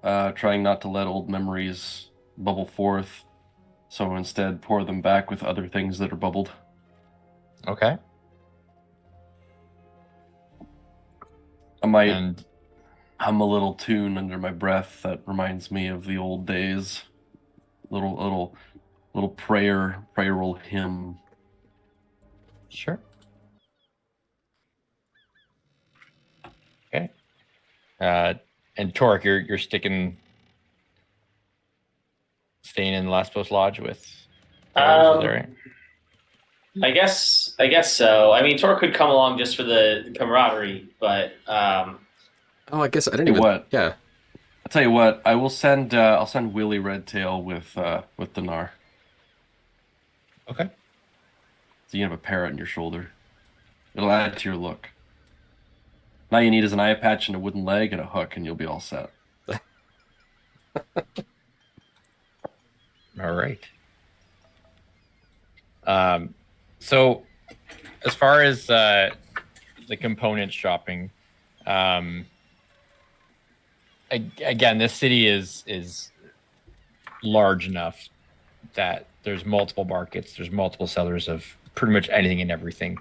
trying not to let old memories bubble forth, so instead pour them back with other things that are bubbled. Okay. I might And hum a little tune under my breath that reminds me of the old days. Little prayerful hymn. sure. Okay. And Torek, you're staying in the Last Post Lodge with. Is that right? I guess so. I mean, Tor could come along just for the camaraderie, but Oh, I guess I didn't Hey, even. what? Yeah. I'll tell you what. I'll send Willie Redtail with Donaar. Okay. So you have a parrot on your shoulder. It'll add to your look. Now you need is an eye patch and a wooden leg and a hook, and you'll be all set. All right. So as far as the component shopping, again, this city is large enough that there's multiple markets, there's multiple sellers of pretty much anything and everything.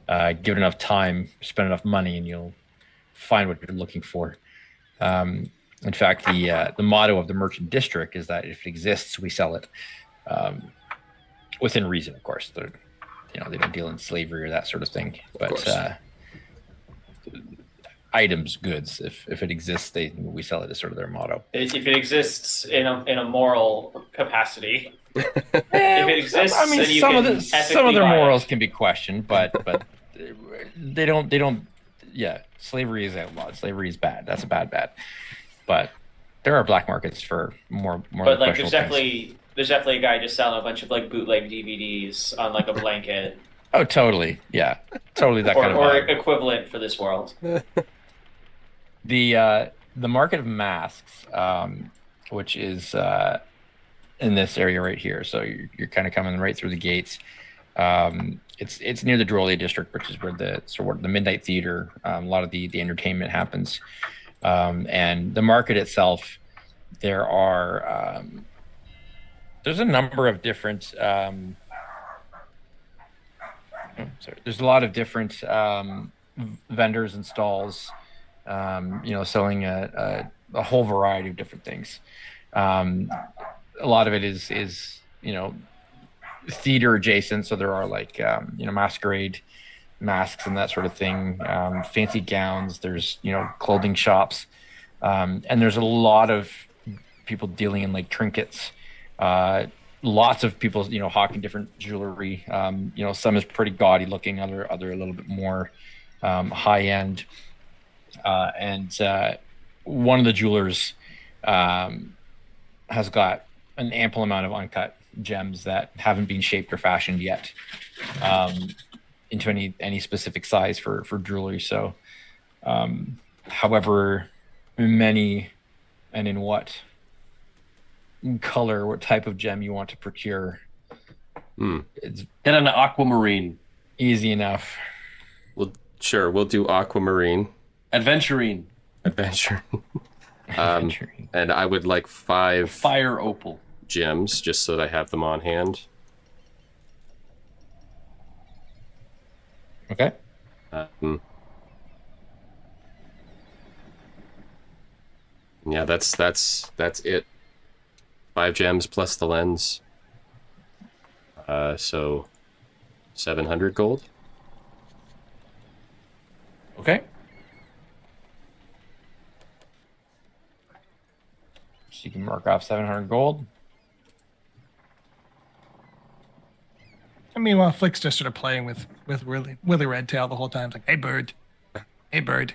Give it enough time, spend enough money, and you'll find what you're looking for. In fact, the motto of the merchant district is that if it exists, we sell it. Within reason, of course. They don't deal in slavery or that sort of thing. But items, goods, if it exists, we sell it is sort of their motto. if it exists in a moral capacity, if it exists, I mean, then you some can of ethically their buy morals it. can be questioned, but they don't. Yeah, slavery is outlawed. Slavery is bad. That's a bad. But there are black markets for more. But like, questionable there's definitely a guy just selling a bunch of like bootleg DVDs on like a blanket, Oh, totally. Yeah, totally that or kind of or vibe. equivalent for this world. The Market of Masks, which is in this area right here. So you're kind of coming right through the gates. It's near the Droley district, which is where the Midnight Theater, a lot of the entertainment happens. And the market itself, there's a number of different. There's a lot of different vendors and stalls, selling a whole variety of different things. A lot of it is theater adjacent, so there are like masquerade masks and that sort of thing, fancy gowns. There's clothing shops, and there's a lot of people dealing in like trinkets. Lots of people hawking different jewelry. Some is pretty gaudy looking, other a little bit more high end. And one of the jewelers has got an ample amount of uncut gems that haven't been shaped or fashioned yet into any specific size for jewelry. So, however many and in what color, what type of gem you want to procure, it's Get an aquamarine. easy enough. Well, sure. We'll do aquamarine. Adventurine. Adventure. Adventuring. And I would like 5 Fire opal. gems just so that I have them on hand. Okay. Yeah, that's it. 5 gems plus the lens. So 700 gold. Okay. So you can mark off 700 gold. And meanwhile, Flick's just sort of playing with Willie Redtail the whole time. It's like, hey, bird. Hey, bird.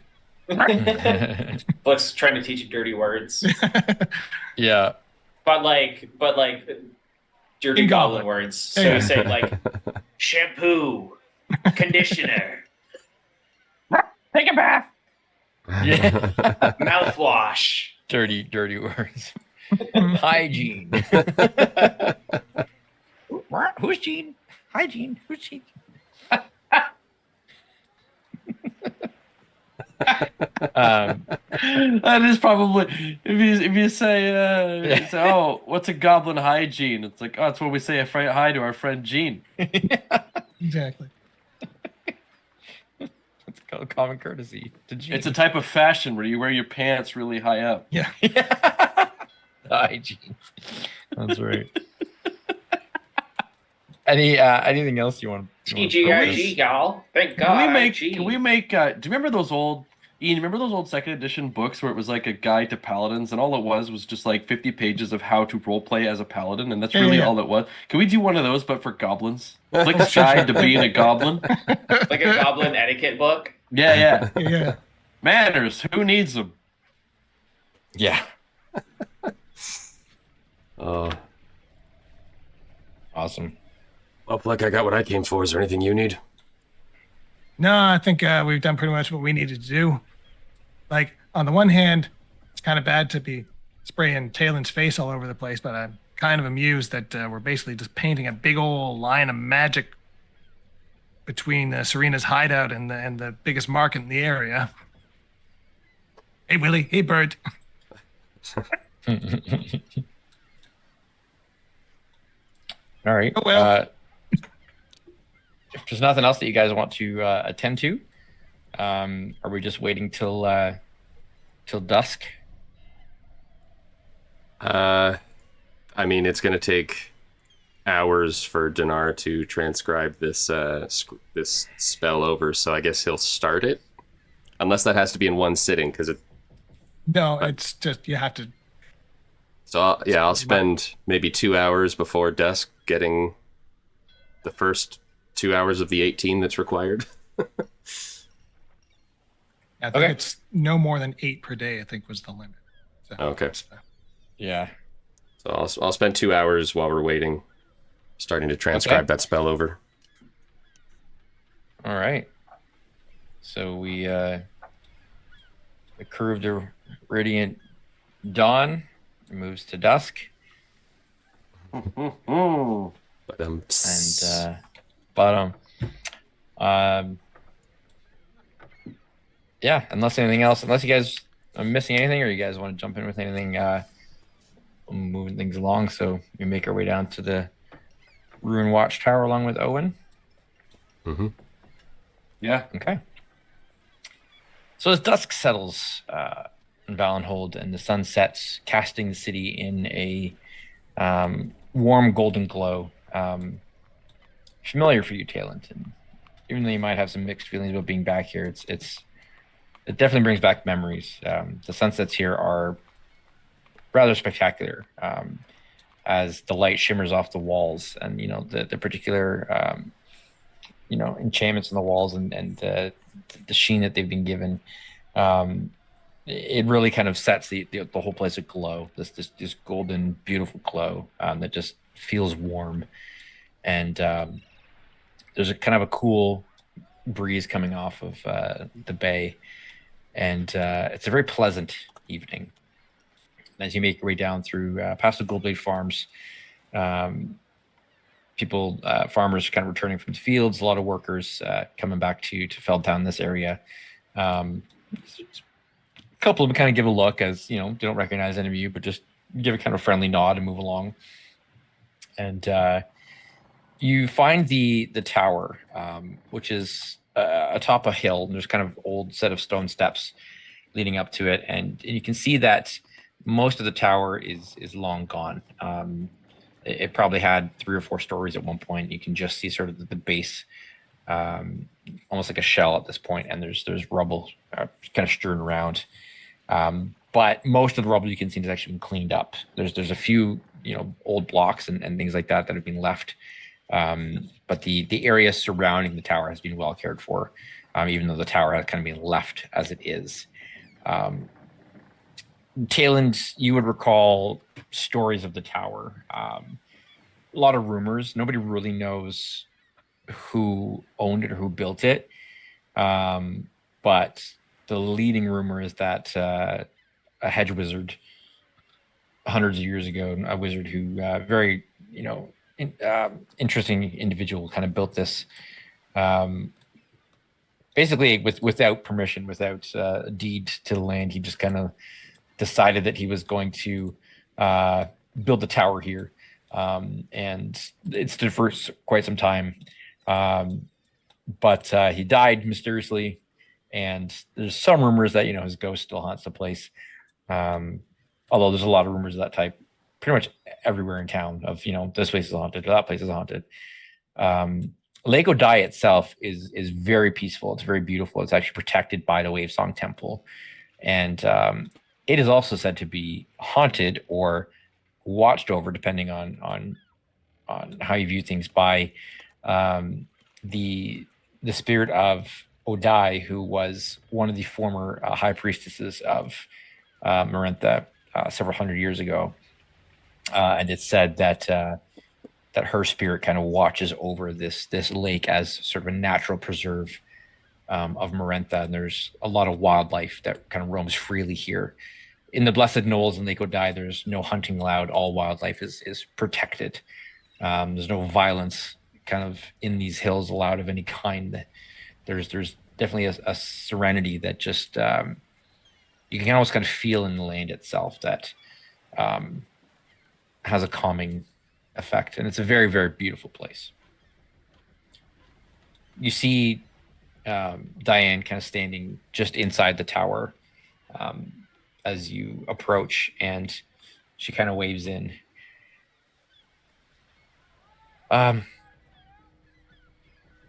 Flick's trying to teach you dirty words, Yeah. but like dirty In goblin Goblin. words. So Yeah. you say like shampoo, conditioner, Take a bath. Yeah. mouthwash. Dirty words. Hygiene. Who's Gene? Hygiene. Who's Gene? That is probably if you say, oh, what's a goblin hygiene? It's like, oh, that's what we say hi to our friend Gene. Exactly. It's called common courtesy to Gene. It's a type of fashion where you wear your pants really high up. Yeah. Hygiene. That's right. Anything else you want? TGIG, y'all. Thank God. Can we make? Do you remember those old? Ian, remember those old second edition books where it was like a guide to paladins, and all it was just like 50 pages of how to roleplay as a paladin, and that's really all it was. Can we do one of those, but for goblins? Like a guide to being a goblin, like a goblin etiquette book. Yeah. Yeah. Manners. Who needs them? Yeah. Oh, Awesome. well, Fleck, I got what I came for. Is there anything you need? No, I think we've done pretty much what we needed to do. Like, on the one hand, it's kind of bad to be spraying Taylinds' face all over the place, but I'm kind of amused that we're basically just painting a big old line of magic between Cerena's hideout and the biggest market in the area. Hey, Willie. Hey, bird. All right. Oh, well. If there's nothing else that you guys want to attend to, are we just waiting till dusk? I mean, it's going to take hours for Donaar to transcribe this this spell over, so I guess he'll start it, unless that has to be in one sitting, because it. No, it's just you have to. So I'll spend maybe 2 hours before dusk getting the first 2 hours of the 18 that's required. I think it's no more than 8 per day, I think was the limit. So, Okay. Yeah. So I'll spend 2 hours while we're waiting, starting to transcribe that spell over. All right. So we curved a radiant dawn, moves to dusk, But and bottom. Yeah, unless you guys are missing anything, or you guys want to jump in with anything, moving things along, so we make our way down to the Ruin Watchtower along with Owen. Mm-hmm. Yeah. Okay. So as dusk settles in Valenhold and the sun sets, casting the city in a warm golden glow, familiar for you, Tayland. And even though you might have some mixed feelings about being back here, it definitely brings back memories. The sunsets here are rather spectacular, as the light shimmers off the walls, and the particular enchantments on the walls and the sheen that they've been given. It really kind of sets the whole place aglow. This golden, beautiful glow that just feels warm, and there's a kind of a cool breeze coming off of the bay, and it's a very pleasant evening. As you make your way down through past the Goldblade Farms, farmers kind of returning from the fields, a lot of workers coming back to Feldtown, this area. A couple of them kind of give a look, as they don't recognize any of you, but just give a kind of friendly nod and move along. And you find the tower, which is atop a hill, and there's kind of old set of stone steps leading up to it, and you can see that most of the tower is long gone. It probably had 3 or 4 stories at one point. You can just see sort of the base, almost like a shell at this point, and there's rubble kind of strewn around. But but most of the rubble you can see has actually been cleaned up. There's a few old blocks and things like that have been left, but the area surrounding the tower has been well cared for, even though the tower has kind of been left as it is. Taylinds, you would recall stories of the tower. A lot of rumors. Nobody really knows who owned it or who built it. But the leading rumor is that a hedge wizard hundreds of years ago, a wizard who very, interesting individual, kind of built this basically without permission, without a deed to the land. He just kind of decided that he was going to build the tower here, and it stood for quite some time. But he died mysteriously, and there's some rumors that his ghost still haunts the place. Although there's a lot of rumors of that type pretty much everywhere in town of this place is haunted or that place is haunted. Lake Odai itself is very peaceful. It's very beautiful. It's actually protected by the Wavesong Temple, and it is also said to be haunted or watched over, depending on how you view things, by the spirit of Odai, who was one of the former high priestesses of Marentha several hundred years ago, and it's said that her spirit kind of watches over this lake as sort of a natural preserve of Marentha, and there's a lot of wildlife that kind of roams freely here. In the Blessed Knolls and Lake Odai, there's no hunting allowed. All wildlife is protected. There's no violence kind of in these hills allowed of any kind. There's definitely a serenity that just you can almost kind of feel in the land itself that has a calming effect, and it's a very, very beautiful place. You see Diane kind of standing just inside the tower as you approach, and she kind of waves in.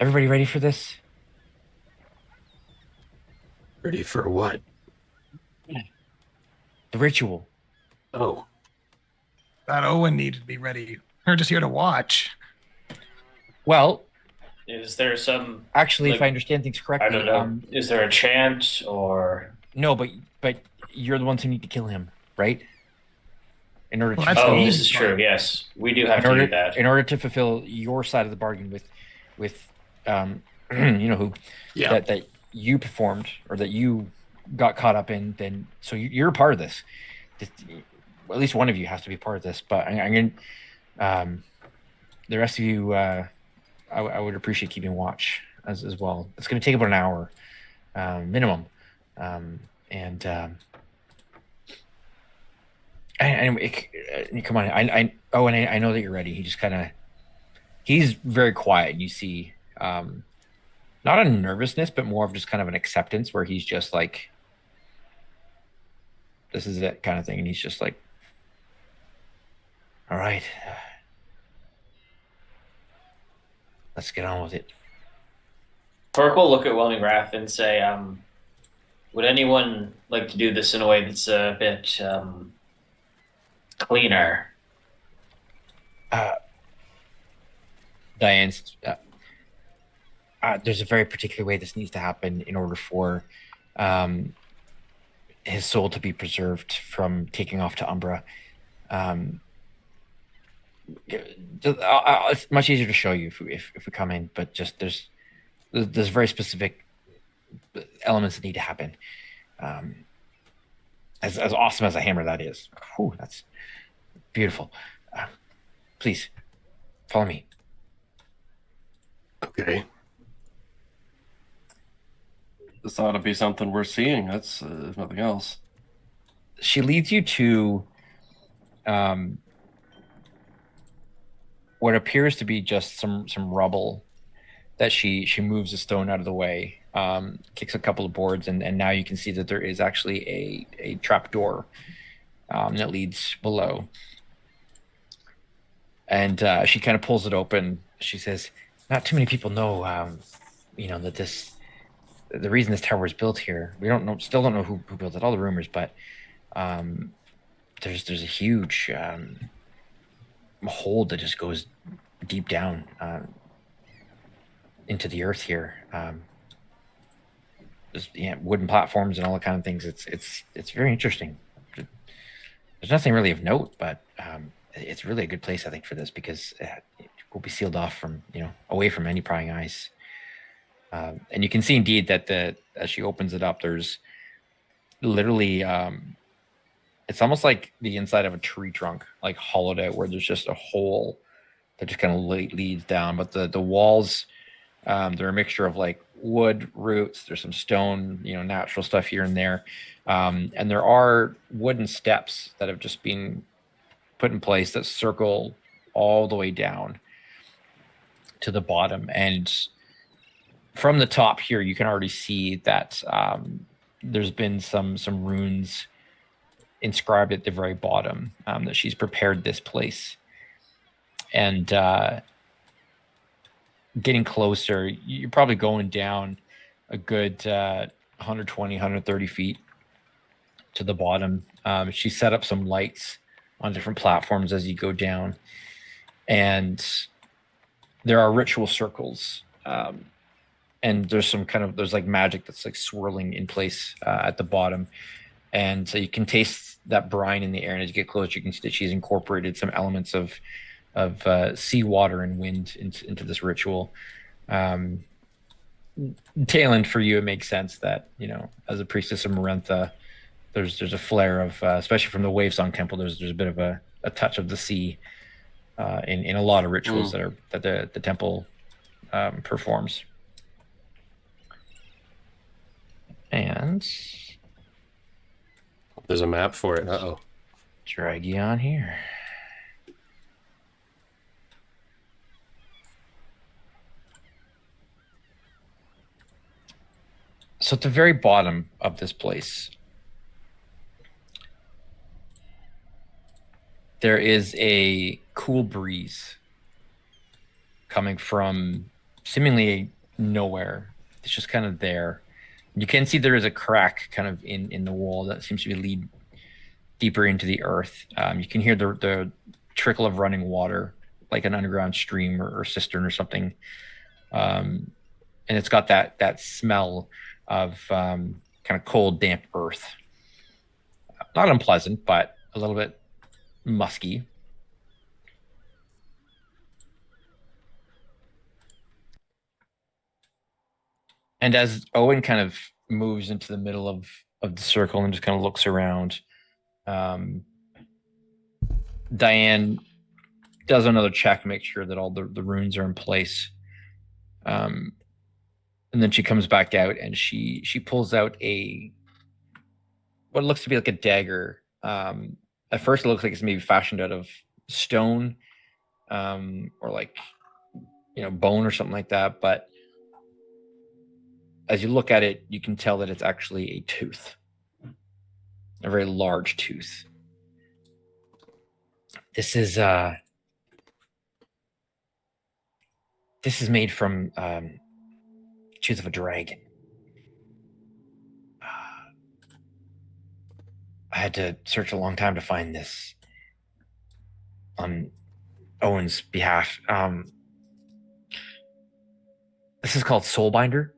Everybody ready for this? Ready for what? The ritual. Oh. Thought Owen needed to be ready. We're just here to watch. Well, is there some actually, if I understand things correctly, I don't know. Is there a chant or no? But you're the ones who need to kill him, right? In order to oh, this is true. Yes, we do have to do that in order to fulfill your side of the bargain with who that you performed or that you got caught up in. Then so you're a part of this. At least one of you has to be part of this. But I'm going. The rest of you, I would appreciate keeping watch as well. It's going to take about an hour minimum, and come on. I know that you're ready. He just he's very quiet. You see, not a nervousness, but more of just kind of an acceptance where he's just like, this is it kind of thing. And he's just like, all right, let's get on with it. Torque will look at Whelming Wrath and say, would anyone like to do this in a way that's a bit cleaner? Diane's, there's a very particular way this needs to happen in order for his soul to be preserved from taking off to Umbra. It's much easier to show you if we come in, but just there's very specific elements that need to happen. As awesome as a hammer that is, that's beautiful. Please follow me. Okay. This ought to be something worth seeing. That's if nothing else. She leads you to what appears to be just some rubble that she moves a stone out of the way, kicks a couple of boards, and now you can see that there is actually a trap door that leads below. And she kind of pulls it open. She says, not too many people know, that the reason this tower was built here, we still don't know who built it, all the rumors, but There's a huge hole that just goes deep down into the earth here. There's wooden platforms and all the kind of things. It's very interesting. There's nothing really of note, but it's really a good place, I think, for this, because it will be sealed off from, away from any prying eyes. And you can see indeed that as she opens it up, there's literally it's almost like the inside of a tree trunk, like hollowed out, where there's just a hole that just kind of leads down. But the walls, they're a mixture of like wood, roots. There's some stone, natural stuff here and there, and there are wooden steps that have just been put in place that circle all the way down to the bottom. And from the top here, you can already see that there's been some runes inscribed at the very bottom, that she's prepared this place. And getting closer, you're probably going down a good 120, 130 feet to the bottom. She set up some lights on different platforms as you go down, and there are ritual circles, and there's like magic that's like swirling in place at the bottom. And so you can taste that brine in the air, and as you get closer, you can see that she's incorporated some elements of sea water and wind into this ritual. Tayland, for you, it makes sense that, as a priestess of Marentha, there's a flare of, especially from the Wavesong Temple, there's a bit of a touch of the sea in a lot of rituals that the temple performs. And there's a map for it. Uh-oh. Drag you on here. So at the very bottom of this place, there is a cool breeze coming from seemingly nowhere. It's just kind of there. You can see there is a crack kind of in the wall that seems to lead deeper into the earth. You can hear the trickle of running water, like an underground stream or cistern or something. And it's got that smell of kind of cold, damp earth. Not unpleasant, but a little bit musky. And as Owen kind of moves into the middle of the circle and just kind of looks around, Diane does another check to make sure that all the runes are in place. And then she comes back out and she pulls out what looks to be like a dagger. At first it looks like it's maybe fashioned out of stone, or like, bone or something like that. But as you look at it, you can tell that it's actually a tooth, a very large tooth. This is made from tooth of a dragon. I had to search a long time to find this on Owen's behalf. This is called Soulbinder.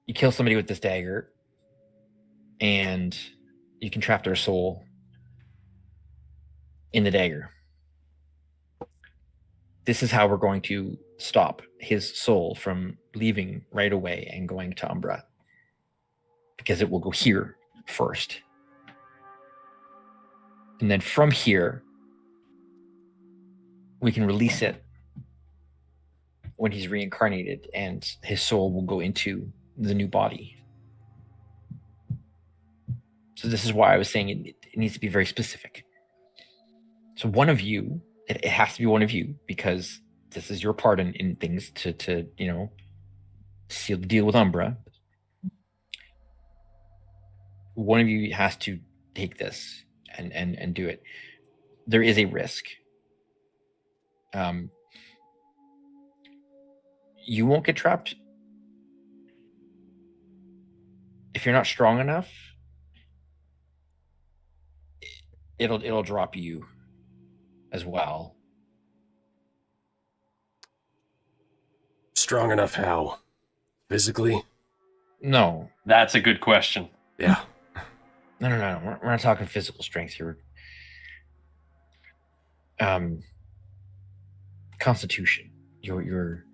You kill somebody with this dagger, and you can trap their soul in the dagger. This is how we're going to stop his soul from leaving right away and going to Umbra, because it will go here first. And then from here, we can release it when he's reincarnated, and his soul will go into the new body. So this is why I was saying it needs to be very specific. So one of you, it has to be one of you, because this is your part in things to seal the deal with Umbra. One of you has to take this and do it. There is a risk. You won't get trapped if you're not strong enough. it'll drop you as well. Strong enough how? Physically? No, That's a good question. Yeah. no. We're not talking physical strength here. Constitution, your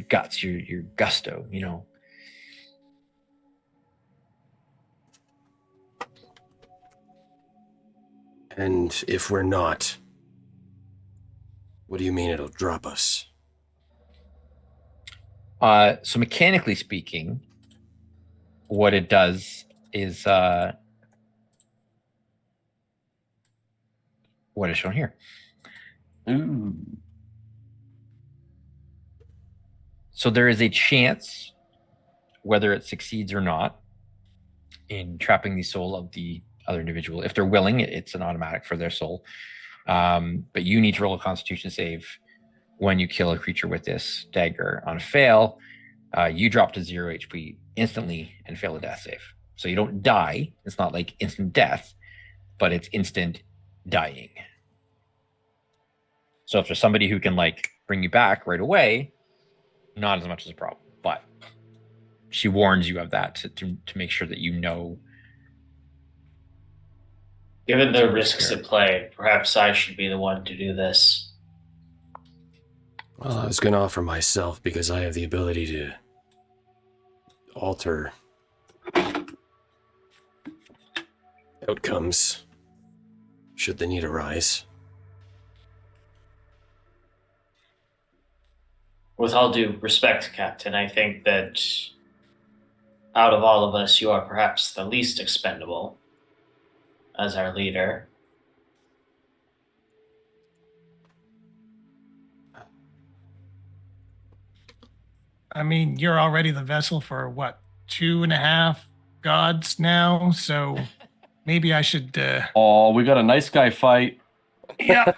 guts, your gusto. You know. And if we're not, what do you mean it'll drop us? So mechanically speaking, what it does is what is shown here. Ooh. So there is a chance, whether it succeeds or not, in trapping the soul of the other individual. If they're willing, it's an automatic for their soul. But you need to roll a Constitution save when you kill a creature with this dagger. On a fail, you drop to 0 HP instantly and fail a death save. So you don't die. It's not like instant death, but it's instant dying. So if there's somebody who can like bring you back right away, not as much as a problem. But she warns you of that to make sure that you know. Given the risks at play, perhaps I should be the one to do this. Well, I was going to offer myself because I have the ability to alter outcomes should the need arise. With all due respect, Captain, I think that out of all of us, you are perhaps the least expendable as our leader. I mean, you're already the vessel for what, 2.5 gods now, so maybe I should. Oh, we got a nice guy fight. Yeah,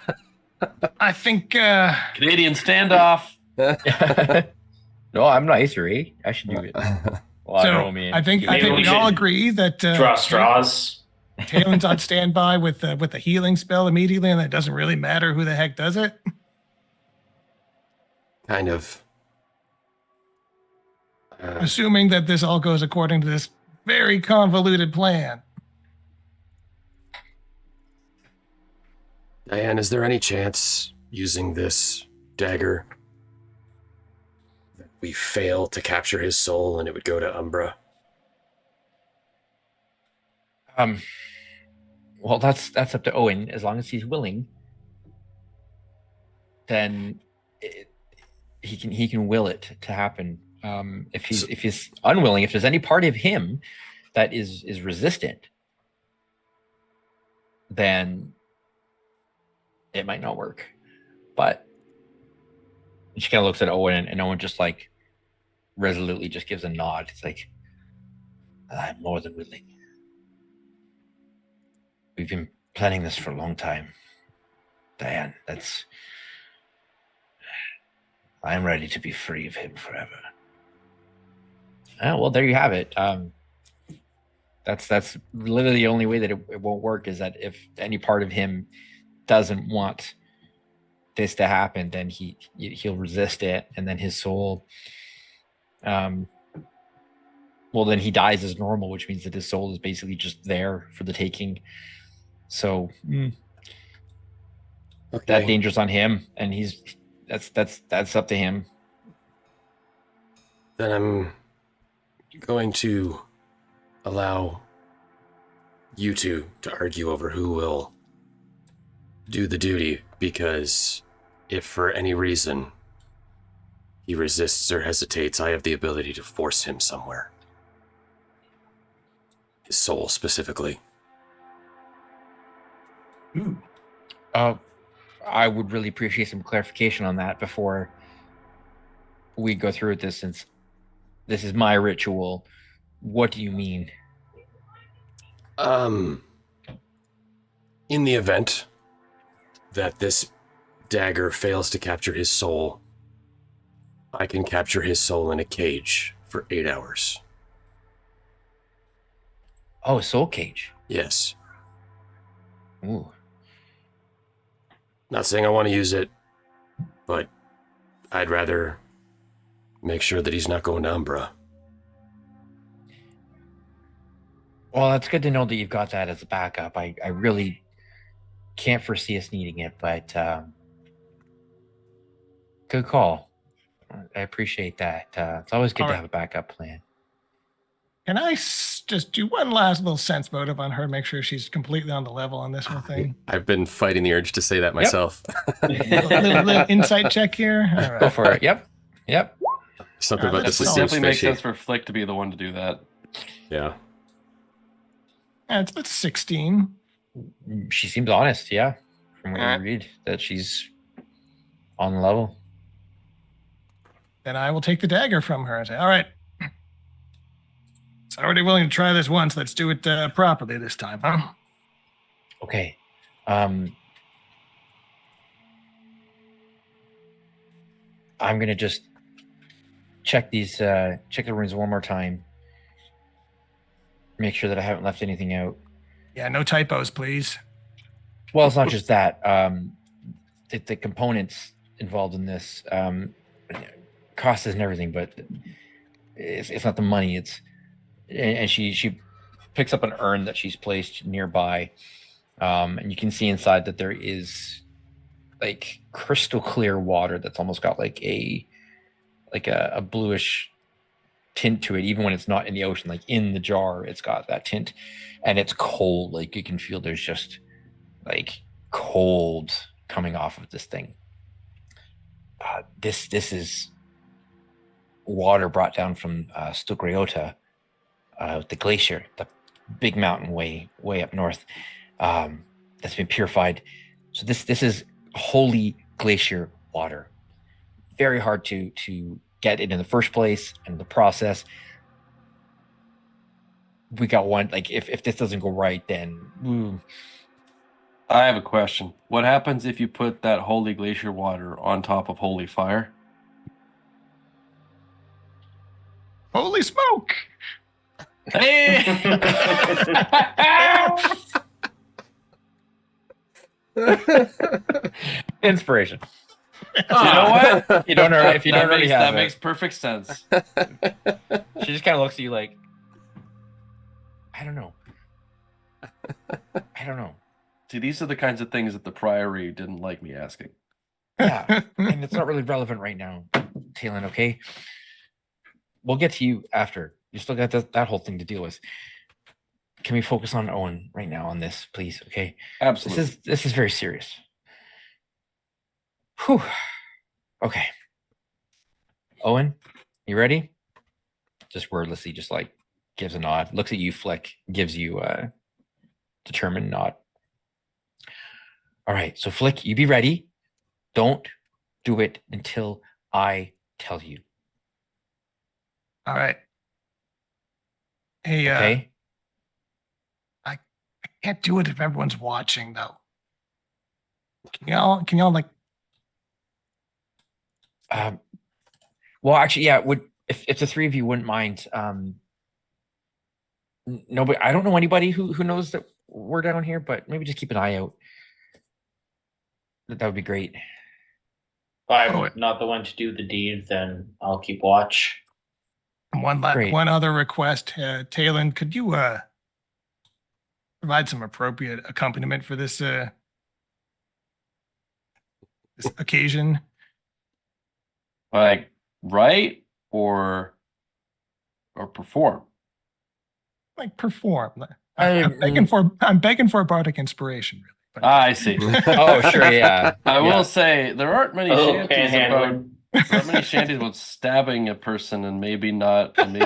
I think. Canadian standoff. No, I'm nice, right? I should do it. Well, So I know, man. I think Maybe we we all should agree that Draw straws. Taylinds on standby with the healing spell immediately, and it doesn't really matter who the heck does it. Kind of. Assuming that this all goes according to this very convoluted plan. Diane, is there any chance using this dagger that we fail to capture his soul and it would go to Umbra? Well, that's up to Owen. As long as he's willing, then he can will it to happen. If he's unwilling, if there's any part of him that is resistant, then it might not work. But she kind of looks at Owen, and Owen just like resolutely just gives a nod. It's like, I'm more than willing. We've been planning this for a long time. Diane, I'm ready to be free of him forever. Oh, well, there you have it. That's literally the only way that it won't work is that if any part of him doesn't want this to happen, then he'll resist it, and then his soul, well, then he dies as normal, which means that his soul is basically just there for the taking. So Okay. that danger's on him, and that's up to him. Then I'm going to allow you two to argue over who will do the duty, because if for any reason he resists or hesitates, I have the ability to force him somewhere. His soul, specifically. Ooh. I would really appreciate some clarification on that before we go through with this, since this is my ritual. What do you mean? In the event that this dagger fails to capture his soul, I can capture his soul in a cage for 8 hours. Oh, a soul cage. Yes. Ooh. Not saying I want to use it, but I'd rather make sure that he's not going to Umbra. Well, it's good to know that you've got that as a backup. I really can't foresee us needing it, but good call. I appreciate that. It's always good All to right. have a backup plan. Can I just do one last little sense motive on her, make sure she's completely on the level on this whole thing? I've been fighting the urge to say that myself. little insight check here. All right. Go for it. Yep. Something about That's this all. seems Definitely makes fishy. sense for Flick to be the one to do that. Yeah. That's 16. She seems honest, yeah. From what you read, that she's on the level. Then I will take the dagger from her and say, all right. It's already willing to try this once. Let's do it properly this time, huh? Okay. I'm gonna just check the rooms one more time. Make sure that I haven't left anything out. Yeah, no typos, please. Well, it's not just that. The components involved in this, cost and everything, but it's not the money. And she picks up an urn that she's placed nearby, and you can see inside that there is like crystal clear water that's almost got like a bluish tint to it, even when it's not in the ocean. Like in the jar, it's got that tint, and it's cold. Like you can feel there's just like cold coming off of this thing. This is water brought down from Stugriota, the glacier, the big mountain way up north, that's been purified. So this is holy glacier water. Very hard to get it in the first place, and the process. We got one. Like if this doesn't go right, then I have a question. What happens if you put that holy glacier water on top of holy fire? Holy smoke! Hey! inspiration. You know what? You don't know if you don't already have that it. makes perfect sense. She just kind of looks at you like, I don't know. See, these are the kinds of things that the Priory didn't like me asking. Yeah, and it's not really relevant right now, Tayland. Okay, we'll get to you after. You still got that whole thing to deal with. Can we focus on Owen right now on this, please? Okay, Absolutely. this is very serious. Whew. Okay, Owen, you ready? Just wordlessly, just like gives a nod, looks at you, Flick, gives you a determined nod. All right, so Flick, you be ready. Don't do it until I tell you. All right. Hey, Okay. I can't do it if everyone's watching, though. Can y'all like? Well, actually, yeah. If the three of you wouldn't mind, nobody. I don't know anybody who knows that we're down here, but maybe just keep an eye out. That would be great. If I'm not the one to do the deed, then I'll keep watch. Great. One other request, Tayland, could you provide some appropriate accompaniment for this this occasion? Like write or perform. Like perform. I'm I'm begging for bardic inspiration, really. But I see. Oh, sure, yeah. I will say there aren't many Oh, shanties about stabbing a person and maybe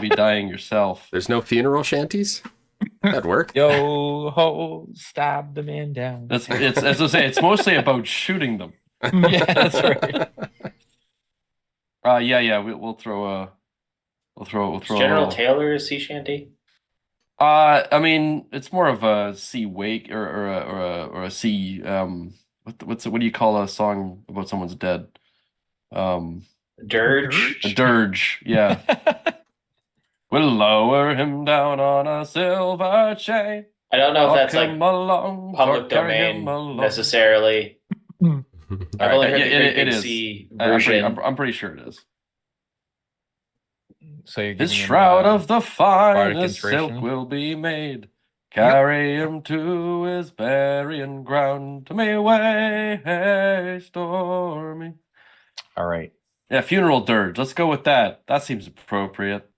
dying yourself. There's no funeral shanties? That'd work. Yo ho, stab the man down. It's as I say, it's mostly about shooting them. Yeah, that's right. Yeah. We'll throw General Taylor is sea shanty. I mean, it's more of a sea wake or a sea. What do you call a song about someone's dead? Dirge. A dirge. Yeah. We'll lower him down on a silver chain. I don't know if that's Him like along, public carry him domain along. necessarily. Hmm. I've only heard Yeah, the Great it Big is. Sea I'm version. I'm pretty sure it is. So you're His giving him, shroud of the bardic finest silk inspiration? will be made. Carry him to his burying ground to me way stormy. All right. Yeah, funeral dirge. Let's go with that. That seems appropriate.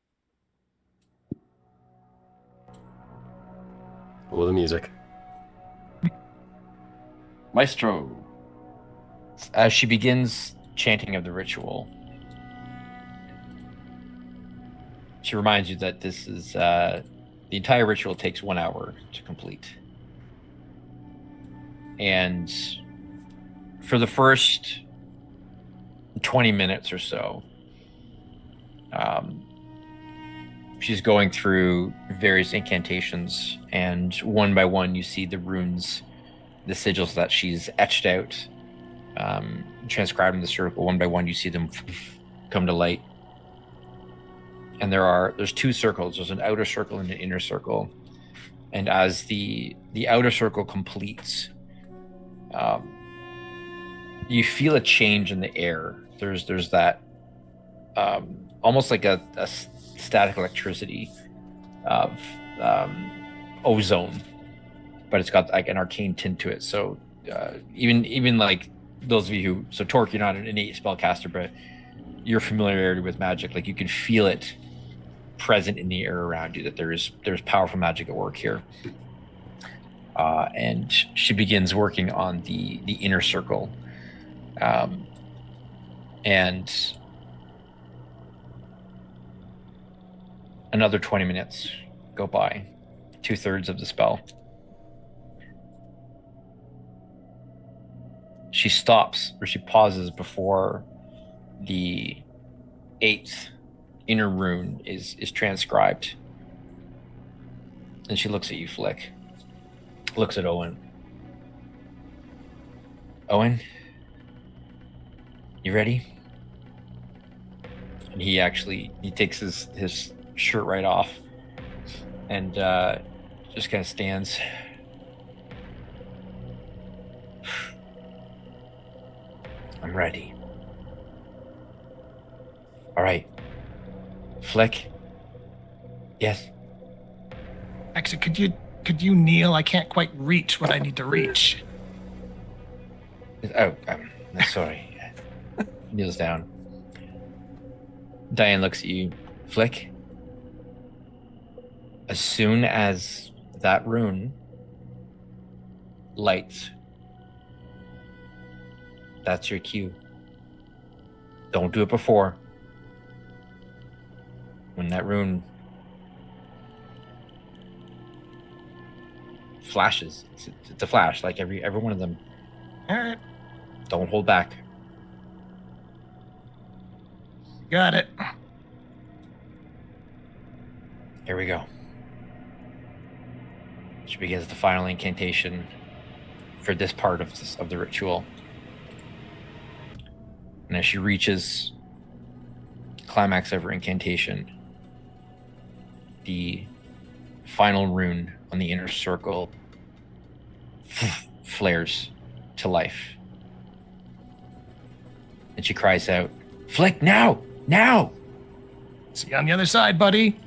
Well, the music. Maestro. As she begins chanting of the ritual, she reminds you that this is the entire ritual takes 1 hour to complete. And for the first 20 minutes or so, she's going through various incantations, and one by one you see the runes, the sigils that she's etched out, transcribed in the circle. One by one you see them come to light. And there's 2 circles. There's an outer circle and an inner circle. And as the outer circle completes, you feel a change in the air. There's that almost like a static electricity of ozone, but it's got like an arcane tint to it. So even like those of you who, Torque, you're not an innate spellcaster, but your familiarity with magic, like you can feel it present in the air around you, that there's powerful magic at work here. And she begins working on the inner circle, and another 20 minutes go by, 2/3 of the spell. She stops, or she pauses before the 8th inner rune is transcribed. And she looks at you, Flick. Looks at Owen. Owen? You ready? And he takes his shirt right off and just kind of stands. I'm ready. All right. Flick? Yes? Actually, could you kneel? I can't quite reach what I need to reach. Oh, sorry. Kneels down. Diane looks at you. Flick? As soon as that rune lights, that's your cue. Don't do it before. When that rune flashes, it's a flash, like every one of them. All right, Don't hold back. got it. Here we go. She begins the final incantation for this part of the ritual. And as she reaches the climax of her incantation, the final rune on the inner circle flares to life. And she cries out, Flick, now! Now! See you on the other side, buddy.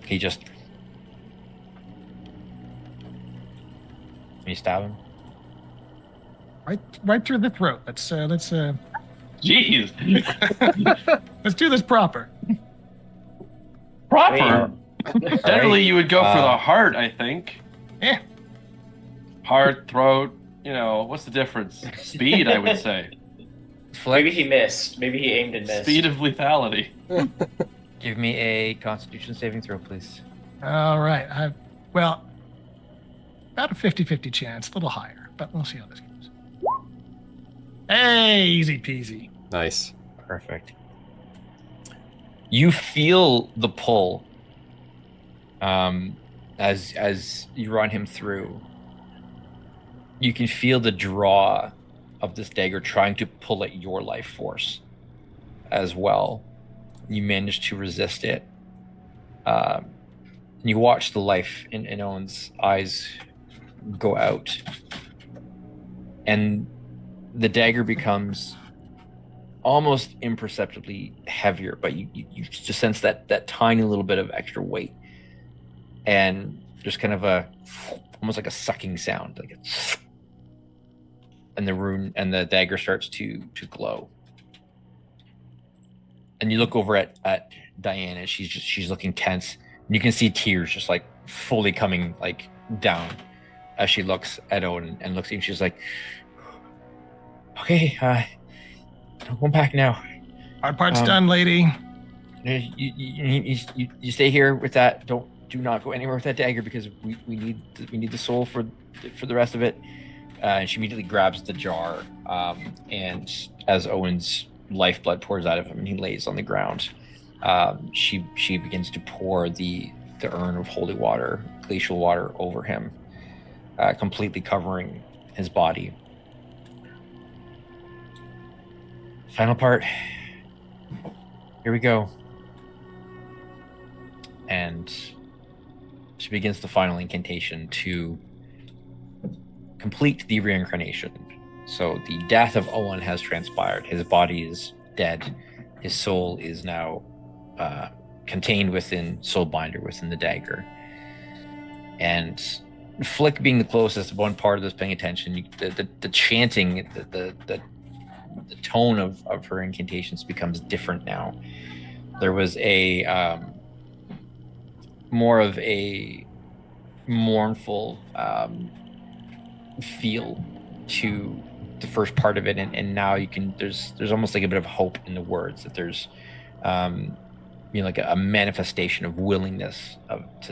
He just... Can you stab him? Right through the throat. Let's Jeez. let's do this proper. Proper. Wait. Generally, you would go for the heart, I think. Yeah. Heart, throat. You know, what's the difference? Speed, I would say. Flick, Maybe he missed. Maybe he aimed and missed. Speed of lethality. give me a Constitution saving throw, please. All right. Well, about a 50-50 chance, a little higher, but we'll see how this goes. Hey, easy peasy. Nice. Perfect. You feel the pull as you run him through. You can feel the draw of this dagger trying to pull at your life force as well. You manage to resist it. And you watch the life in Owen's eyes go out. And the dagger becomes almost imperceptibly heavier, but you just sense that tiny little bit of extra weight. And there's kind of almost like a sucking sound, like and the rune and the dagger starts to glow. And you look over at Diane, and she's looking tense. And you can see tears just like fully coming like down as she looks at Owen and looks at him. She's like, "Okay, I'm going back now. Our part's done, lady. You stay here with that. Do not go anywhere with that dagger because we need the soul for the rest of it." And she immediately grabs the jar, and as Owen's lifeblood pours out of him and he lays on the ground, she begins to pour the urn of holy water, glacial water, over him, completely covering his body. Final part. Here we go. And she begins the final incantation to complete the reincarnation. So the death of Owen has transpired. His body is dead. His soul is now contained within Soulbinder, within the dagger. And Flick being the closest one part of this paying attention, the chanting, the tone of her incantations becomes different now. There was a more of a mournful feel to the first part of it, and now you can there's almost like a bit of hope in the words, that there's like a manifestation of willingness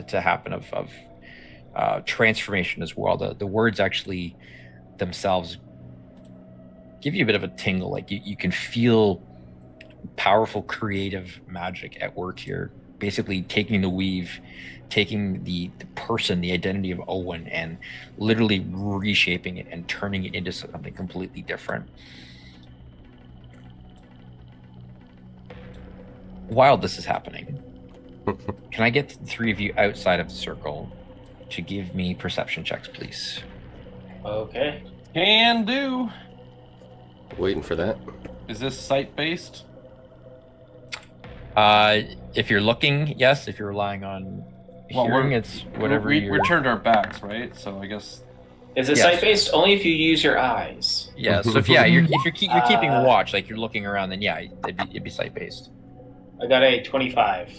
to happen, of transformation as well. The words actually themselves give you a bit of a tingle. Like you can feel powerful creative magic at work here, basically taking the weave, taking the person, the identity of Owen, and literally reshaping it and turning it into something completely different. While this is happening, can I get the three of you outside of the circle to give me perception checks, please? Okay. Can do. Waiting for that. Is this site-based? If you're looking, yes. If you're relying on hearing, it's whatever we turned our backs, right? So I guess. Is it Yes. site-based? Only if you use your eyes. Yeah. So if you're keeping watch, like you're looking around, then yeah, it'd be site based. I got a 25.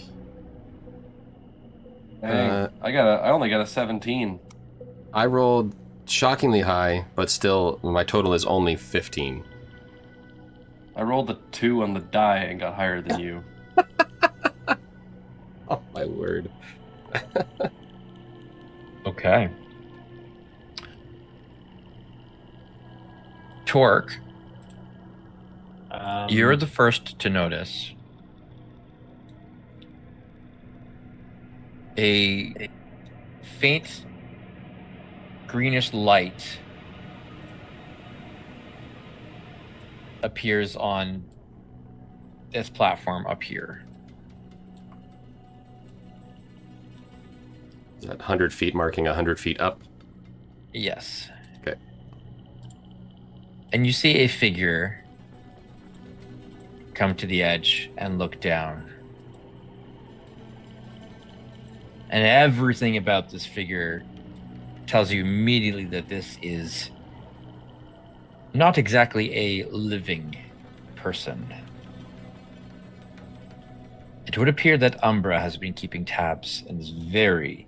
Dang, I only got a 17. I rolled shockingly high, but still, my total is only 15. I rolled a 2 on the die and got higher than you. Oh my word. Okay. Torque, you're the first to notice a faint greenish light appears on this platform up here. Is that 100 feet marking 100 feet up? Yes. Okay. And you see a figure come to the edge and look down. And everything about this figure tells you immediately that this is not exactly a living person. It would appear that Umbra has been keeping tabs and is very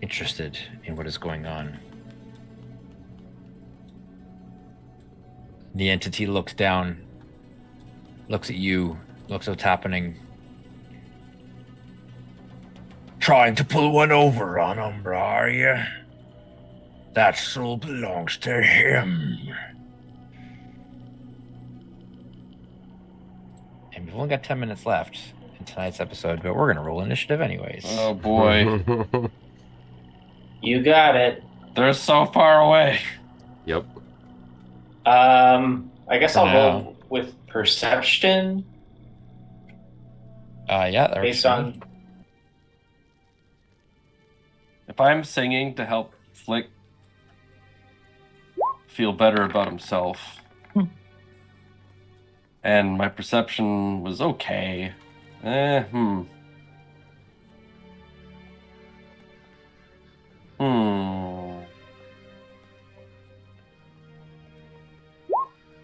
interested in what is going on. The entity looks down, looks at you, looks what's happening. Trying to pull one over on Umbra, are you? That soul belongs to him. And we've only got 10 minutes left in tonight's episode, but we're going to roll initiative anyways. Oh boy. You got it. They're so far away. Yep. I guess I'll Yeah. roll with perception Yeah, that based works for me. on. If I'm singing to help Flick feel better about himself, and my perception was okay,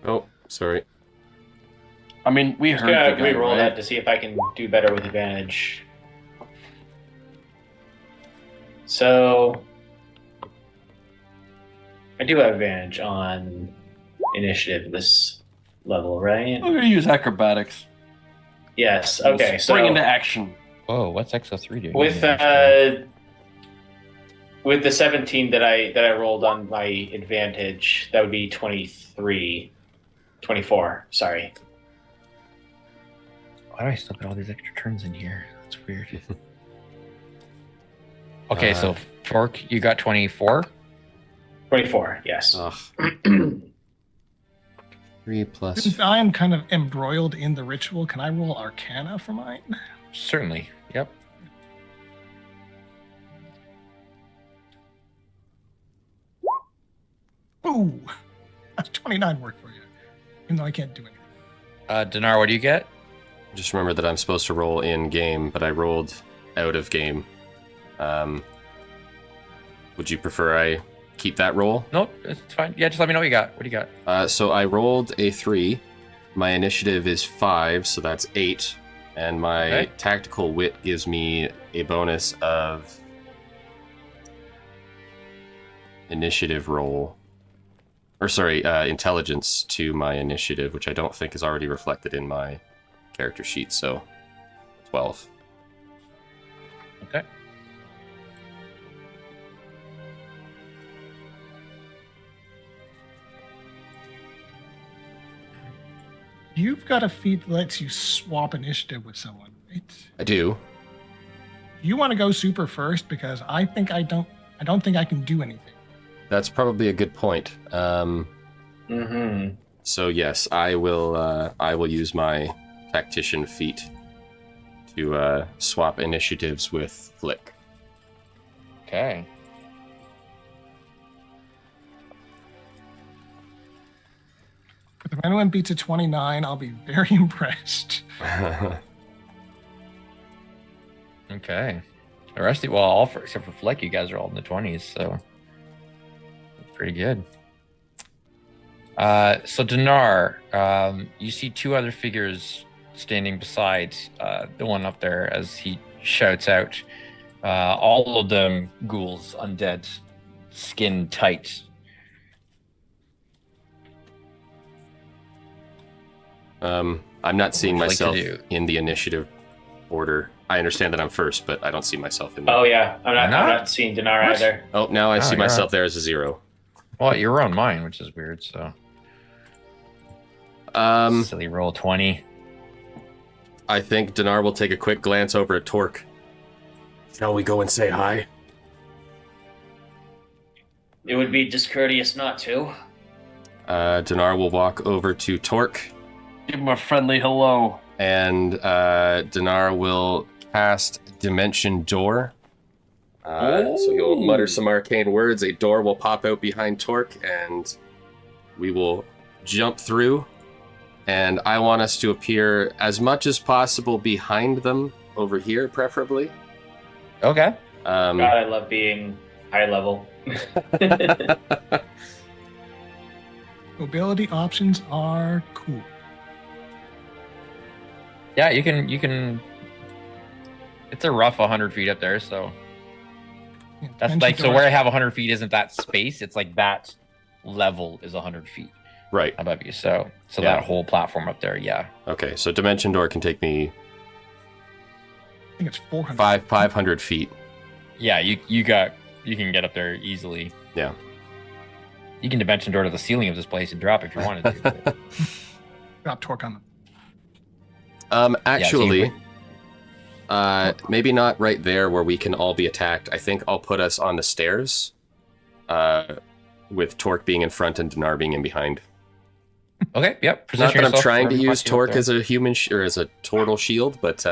Oh, sorry. I mean, we Just heard gonna the guy, re-roll right? that to see if I can do better with advantage. So I do have advantage on initiative this level, right? I'm gonna use acrobatics. Yes. Okay. Spring So into action. Whoa, what's XO3 doing? with the 17 that I rolled on my advantage, that would be 24. Sorry. Why do I still got all these extra turns in here? That's weird. Okay, so Torque, you got 24? 24, yes. 3 plus. Since I am kind of embroiled in the ritual, can I roll Arcana for mine? Certainly. Yep. Ooh, that's 29 work for you, even though I can't do anything. Donaar, what do you get? Just remember that I'm supposed to roll in game, but I rolled out of game. Would you prefer I keep that roll? Nope, it's fine. Yeah, just let me know what you got. What do you got? So I rolled a 3. My initiative is 5, so that's 8. And my tactical wit gives me a bonus of initiative roll. Or sorry, intelligence to my initiative, which I don't think is already reflected in my character sheet, so 12. Okay. You've got a feat that lets you swap initiative with someone, right? I do. You want to go super first because I don't think I can do anything. That's probably a good point. So yes, I will use my tactician feat to swap initiatives with Flick. Okay. If anyone beats a 29, I'll be very impressed. Okay. The rest of all except for Fleck, you guys are all in the 20s, so that's pretty good. So Donaar, you see two other figures standing beside the one up there as he shouts out. All of them ghouls, undead, skin tight. I'm not seeing What would you like myself to do? in the initiative order. I understand that I'm first, but I don't see myself in there. Oh yeah, I'm Not? not seeing Donaar What? either. Oh, now I see you're myself right. there as a 0. Well, you're on mine, which is weird, so. Silly roll 20. I think Donaar will take a quick glance over at Torque. Shall we go and say hi? It would be discourteous not to. Donaar will walk over to Torque, Give him a friendly hello. and Donaar will cast Dimension Door. So he'll mutter some arcane words. A door will pop out behind Torque, and we will jump through. And I want us to appear as much as possible behind them, over here, preferably. Okay. God, I love being high level. Mobility options are cool. Yeah, you can. It's a rough 100 feet up there, so. Yeah, That's Dimension like, so Doors- where I have 100 feet isn't that space, it's like that level is 100 feet Right. above you. So Yeah. that whole platform up there, yeah. Okay, so Dimension Door can take me I think it's 400. 500 feet. Yeah, you can get up there easily. Yeah. You can dimension door to the ceiling of this place and drop if you wanted to. but- Drop torque on them. Actually, maybe not right there where we can all be attacked. I think I'll put us on the stairs, with Torque being in front and Donaar being in behind. Okay, yep. Not that I'm yourself trying to for use fucking up Torque there. as a human or as a turtle shield, but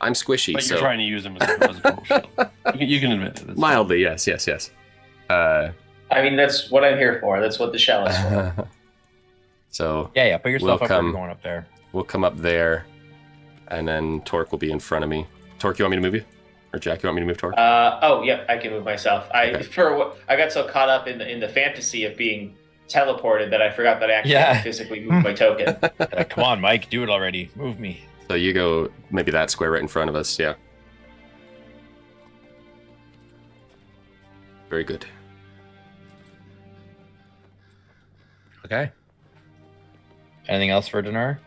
I'm squishy, But so you're trying to use him as a total shield. You can admit it. It's mildly, yes. I mean, that's what I'm here for. That's what the shell is for. So Yeah, put yourself We'll up where come- you're going up there. we'll come up there, and then Torque will be in front of me. Torque, you want me to move you? Or Jack, you want me to move Torque? Oh, yeah, I can move myself. Okay. I got so caught up in the fantasy of being teleported that I forgot that I actually Yeah. had to physically move my token. Like, come on, Mike, do it already. Move me. So you go maybe that square right in front of us, yeah. Very good. Okay. Anything else for Donaar?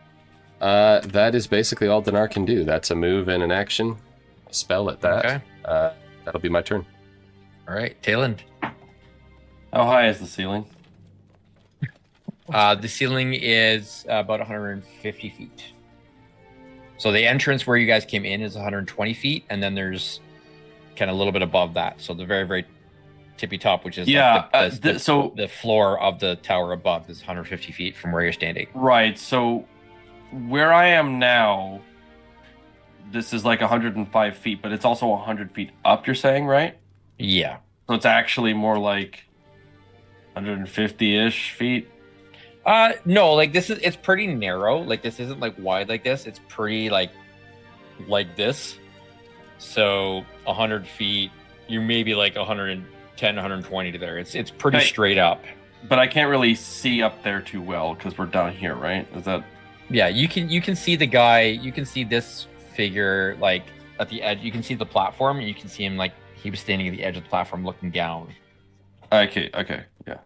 That is basically all Donaar can do. That's a move and an action. A spell at that. Okay. That'll be my turn. All right, Tayland. How high is the ceiling? The ceiling is about 150 feet. So the entrance where you guys came in is 120 feet, and then there's kind of a little bit above that. So the very, very tippy top, which is Yeah, like so the floor of the tower above is 150 feet from where you're standing. right, so where I am now, this is like 105 feet, but it's also 100 feet up. You're saying, right? Yeah. So it's actually more like 150-ish feet. No, like it's pretty narrow. Like this isn't like wide like this. It's pretty like this. So 100 feet, you maybe like 110, 120 to there. It's pretty Okay. straight up. But I can't really see up there too well because we're down here, right? Is that Yeah, you can see the guy. You can see this figure like at the edge. You can see the platform, and you can see him like he was standing at the edge of the platform looking down. okay? Yeah,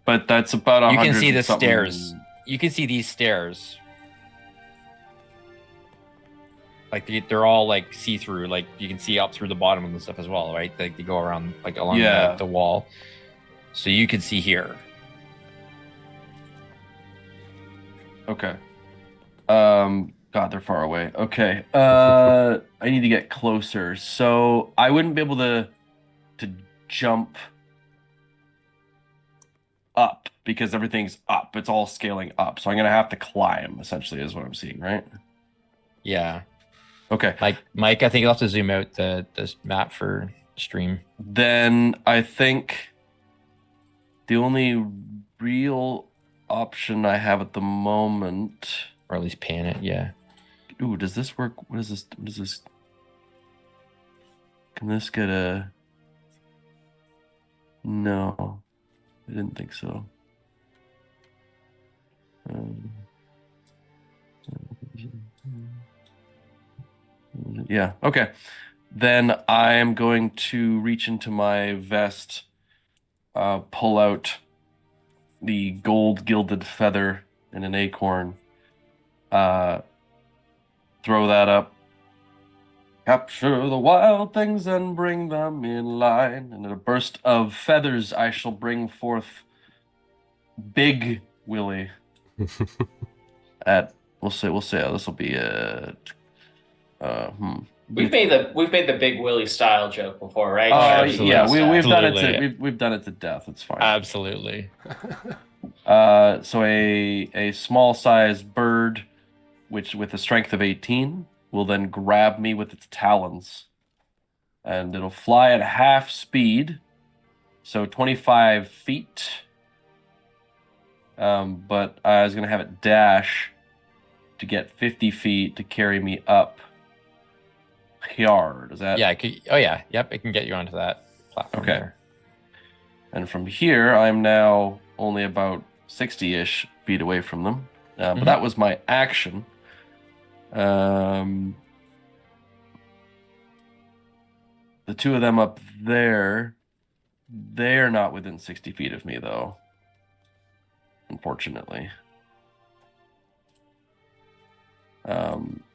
but that's about 100. You can see the and something- stairs. You can see these stairs. Like they're all like see through. Like you can see up through the bottom of the stuff as well, right? Like they go around like along Yeah. the wall, so you can see here. Okay. God, they're far away. Okay. I need to get closer. So I wouldn't be able to jump up because everything's up. It's all scaling up. So I'm gonna have to climb, essentially, is what I'm seeing, right? Yeah, Okay. Mike, I think you'll have to zoom out this map for stream. Then I think the only real option I have at the moment. Or at least pan it. Yeah. Ooh, does this work? What is this? What is this? Can this get a? No, I didn't think so. Yeah. Okay. Then I am going to reach into my vest, pull out the gold gilded feather and an acorn, throw that up. Capture the wild things and bring them in line. And in a burst of feathers, I shall bring forth Big Willie. We'll say this will be We've made the Big Willie style joke before, right? absolutely. yeah, we've done it Absolutely. we've done it to death. It's fine. Absolutely. So a small sized bird, which with a strength of 18, will then grab me with its talons, and it'll fly at half speed, so 25 feet. But I was gonna have it dash to get 50 feet to carry me up. Yard. Is that Yeah. Oh yeah. Yep. It can get you onto that platform. Okay. There. And from here, I'm now only about 60-ish feet away from them. But that was my action. The two of them up there, they're not within 60 feet of me, though. Unfortunately.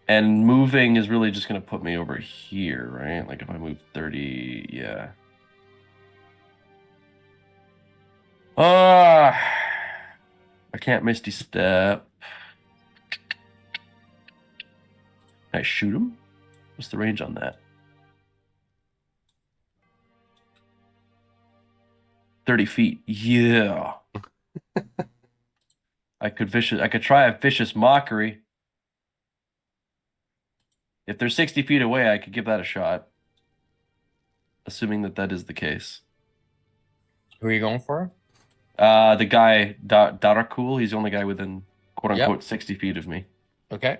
And moving is really just going to put me over here, right? Like if I move 30, yeah. I can't Misty Step. Can I shoot him? What's the range on that? 30 feet. Yeah. I could try a vicious mockery. If they're 60 feet away, I could give that a shot. Assuming that is the case. Who are you going for? The guy, Darakul, he's the only guy within quote-unquote 60 feet of me. Okay.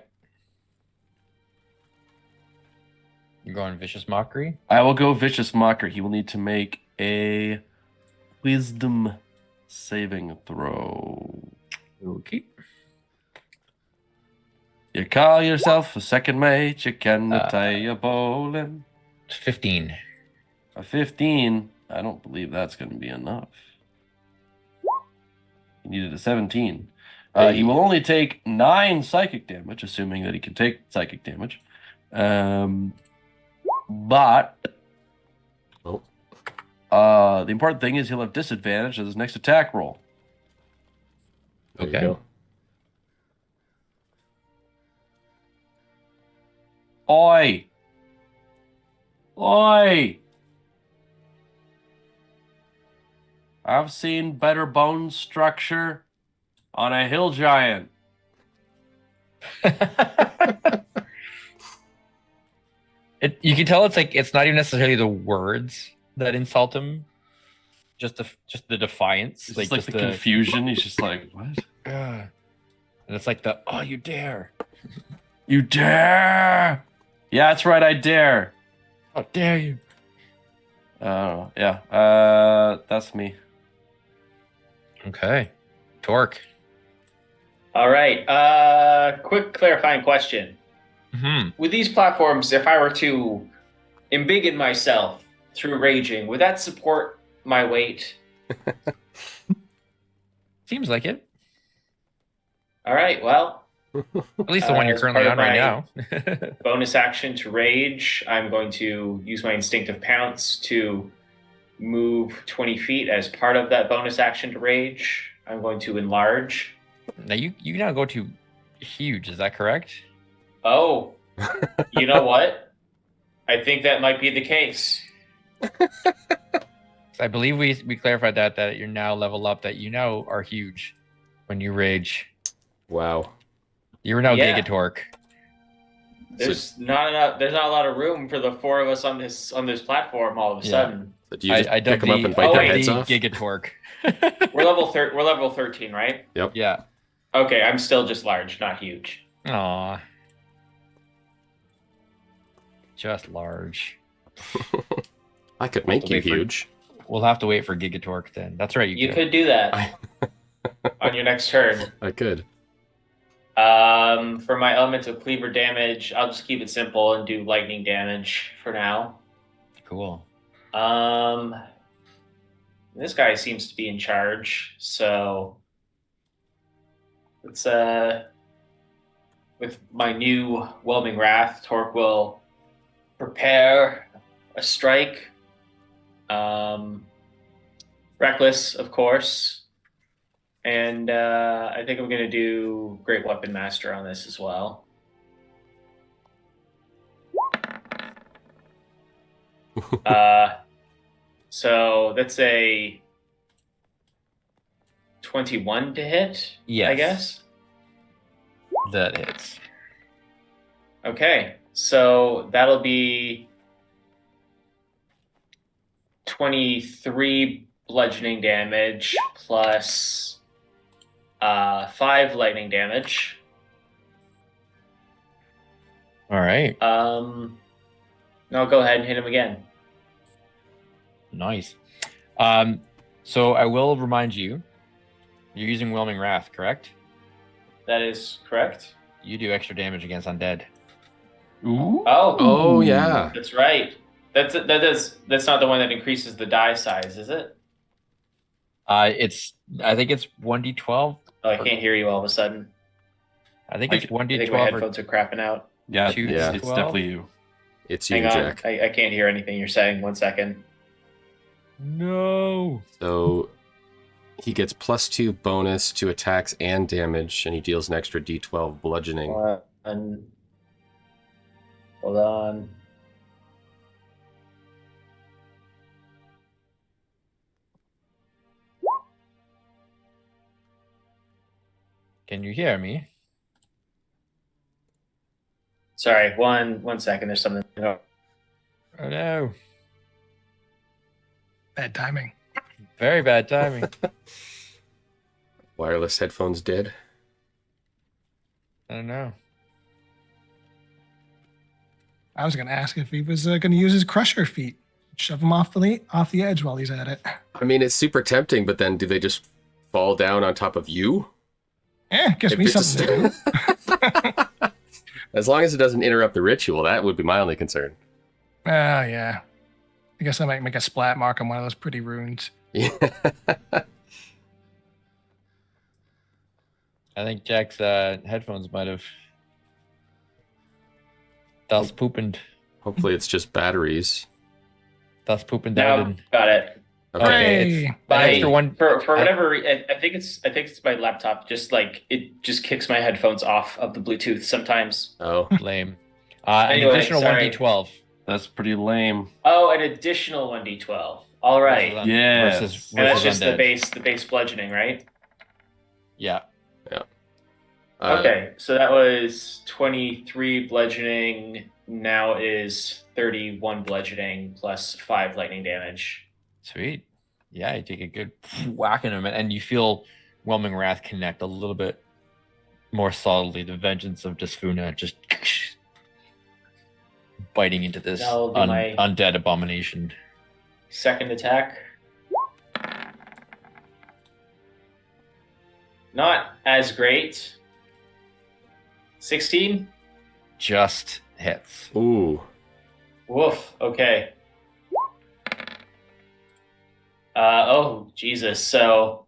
You're going Vicious Mockery? I will go Vicious Mockery. He will need to make a Wisdom saving throw. Okay. You call yourself a second mate, you can tie a bowling. 15. A 15, I don't believe that's going to be enough. He needed a 17. He will only take 9 psychic damage, assuming that he can take psychic damage. But the important thing is he'll have disadvantage on his next attack roll. There you Okay. go. Oi! Oi! I've seen better bone structure on a hill giant. You can tell it's not even necessarily the words that insult him, just the defiance, It's like the confusion. He's just like, what? and it's like the oh you dare, You dare? Yeah, that's right, I dare. how dare you? Yeah. That's me. Okay, Torque. All right. Quick clarifying question. Hmm. With these platforms, if I were to embiggen myself through raging, would that support my weight? Seems like it. All right. Well, At least the one you're as currently part on of right my now. bonus action to rage, I'm going to use my instinctive pounce to move 20 feet. As part of that bonus action to rage, I'm going to enlarge. Now you now go to huge. Is that correct? Oh, you know what? I think that might be the case. So I believe we clarified that you're now level up. That you now are huge when you rage. Wow. You are now Yeah. Gigatorque. There's not a lot of room for the 4 of us on this platform all of a Yeah. sudden. So do you just I pick dubbed them up the- and bite oh, their wait. heads the off? Gigatorque. We're level 13, right? Yeah. Okay, I'm still just large, not huge. Aw. Just large. I could make you Wait for- huge. We'll have to wait for Gigatorque then. That's right. You could do that on your next turn. I could. For my elemental cleaver damage, I'll just keep it simple and do lightning damage for now. Cool. This guy seems to be in charge, so let's with my new Whelming Wrath, Torque will prepare a strike. Reckless, of course. And I think I'm going to do Great Weapon Master on this as well. So that's a 21 to hit, Yes. I guess. That hits. Okay, so that'll be 23 bludgeoning damage plus 5 lightning damage. All right. I'll go ahead and hit him again. Nice. So I will remind you, you're using Whelming Wrath, correct? That is correct. You do extra damage against undead. Ooh. Oh, yeah. That's right. That's not the one that increases the die size, is it? I think it's 1d12. Oh, I can't hear you all of a sudden. I think I it's think my 1d12 or headphones are crapping out. Yeah, Two Yeah. it's 12? definitely you. It's you, Hang on, Jack. I can't hear anything you're saying. 1 second. No. So he gets +2 bonus to attacks and damage, and he deals an extra d12 bludgeoning. Hold on. Can you hear me? Sorry, one second. There's something. Oh, Oh no. Bad timing. Very bad timing. Wireless headphones dead. I don't know. I was going to ask if he was going to use his crusher feet, shove him off the edge while he's at it. I mean, it's super tempting, but then do they just fall down on top of you? Gives If me it's something to do. As long as it doesn't interrupt the ritual, that would be my only concern. Yeah. I guess I might make a splat mark on one of those pretty runes. Yeah. I think Jack's headphones might have. Das poopend. Hopefully it's just batteries. Das poopend now down. got it. Okay, it's Hey. an extra one. For whatever I think it's my laptop. Just like it just kicks my headphones off of the Bluetooth sometimes. Oh, Lame. Anyway, an additional sorry. 1d12. That's pretty lame. Oh, an additional 1d12. All right, Versus Yes. Versus, and that's versus just undead. the base bludgeoning, right? Yeah. Okay, so that was 23 bludgeoning. Now is 31 bludgeoning plus 5 lightning damage. Sweet. Yeah, you take a good whack in him, and you feel Whelming Wrath connect a little bit more solidly. The vengeance of Desfuna just biting into this That'll do my- undead abomination. Second attack. Not as great. 16? Just hits. ooh. Woof. Okay. Oh, Jesus. So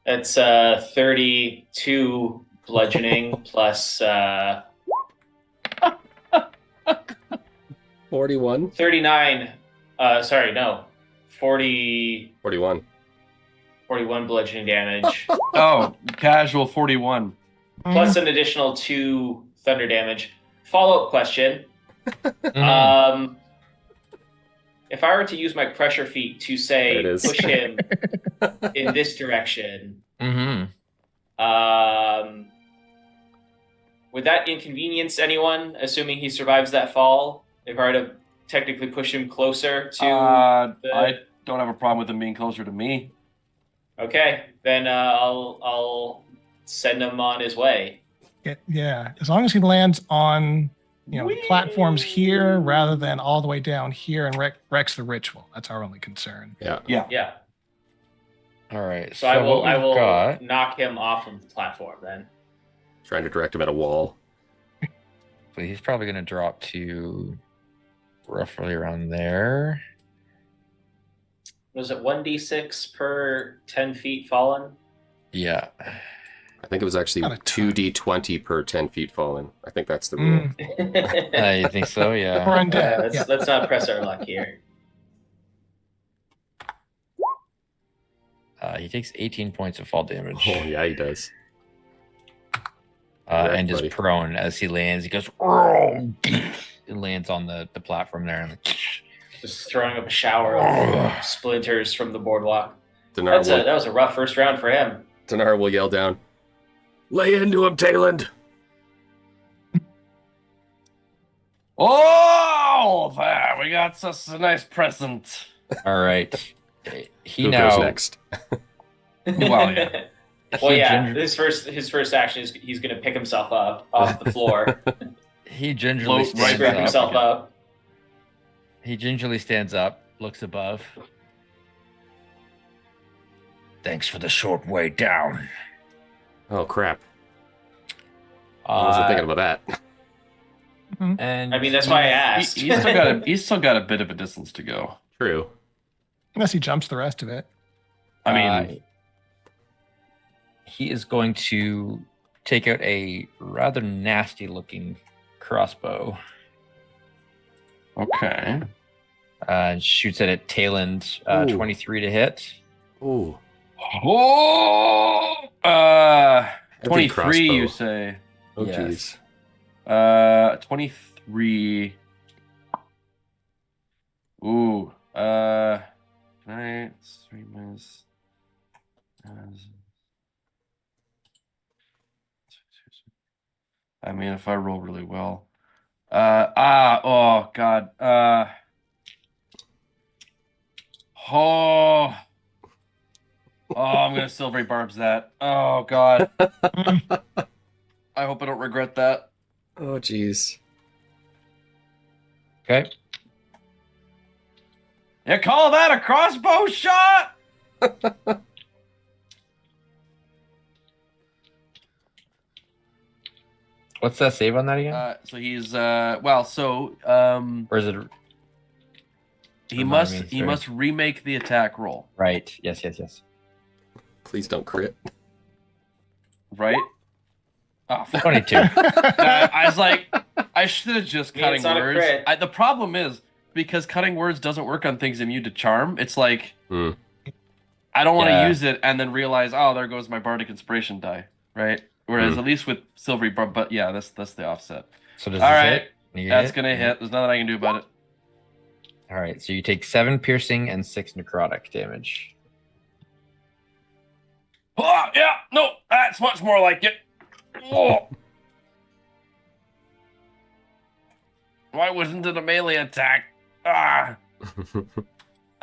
that's 32 bludgeoning plus 41? 39. Sorry, no. 40, 41. 41 bludgeoning damage. Oh, casual 41. Plus an additional 2 thunder damage. Follow-up question. Mhm. If I were to use my pressure feet to There say it is. push him in this direction, Mhm. would that inconvenience anyone, assuming he survives that fall? If I were to technically push him closer to I don't have a problem with him being closer to me. okay, then I'll send him on his way. Yeah, as long as he lands on the Whee! platforms here rather than all the way down here and wrecks the ritual. That's our only concern. Yeah. Yeah. All right. So I will what we've got. knock him off of the platform then. Trying to direct him at a wall. So he's probably going to drop to roughly around there. Was it 1d6 per 10 feet fallen? Yeah. I think it was actually Not a ton. 2d20 per 10 feet fallen. I think that's the rule. You think so? Or Yeah. undead. Yeah. Let's not press our luck here. He takes 18 points of fall damage. Oh, yeah, he does. And is buddy. prone as he lands. He goes, and lands on the platform there. And Just throwing up a shower of splinters from the boardwalk. Donaar That was a rough first round for him. will yell down, "Lay into him, Taylind!" Oh, there, we got us a nice present. all right. He Who now goes next? Well, yeah. Well, he yeah. ginger- His first action is he's going to pick himself up off the floor, he gingerly Float right stands scrape back up. himself again. up. He gingerly stands up, looks above. Thanks for the short way down. Oh, crap. I wasn't thinking about that. And I mean, that's why I asked. He's still got a bit of a distance to go. True. Unless he jumps the rest of it. I mean, he is going to take out a rather nasty looking crossbow okay. and shoots it at Tayland. Ooh. 23 to hit. Ooh. Oh, Heavy 23, you crossbow. say? Oh, Yes. jeez. 23. Ooh, right, 3 minutes. I mean, if I roll really well. Oh God. Oh. Oh, I'm gonna silvery barbs that. Oh God. I hope I don't regret that. Oh, jeez. Okay. You call that a crossbow shot? What's that save on that again? So he's Or is it he Remind must me, he sorry. must remake the attack roll, right? Yes. Please don't crit. right? Oh, fuck. 22. I was like, I should have just Me, cutting it's not a words. crit. The problem is because cutting words doesn't work on things immune to charm. It's like Hmm. I don't want to Yeah. use it and then realize, oh, there goes my bardic inspiration die, right? Whereas Hmm. at least with silvery barb, but yeah, that's the offset. So does All this right, hit? You that's hit? gonna hit. There's nothing I can do about it. All right. So you take 7 piercing and 6 necrotic damage. Oh, yeah, no, that's much more like it. Oh. Why wasn't it a melee attack? Ah,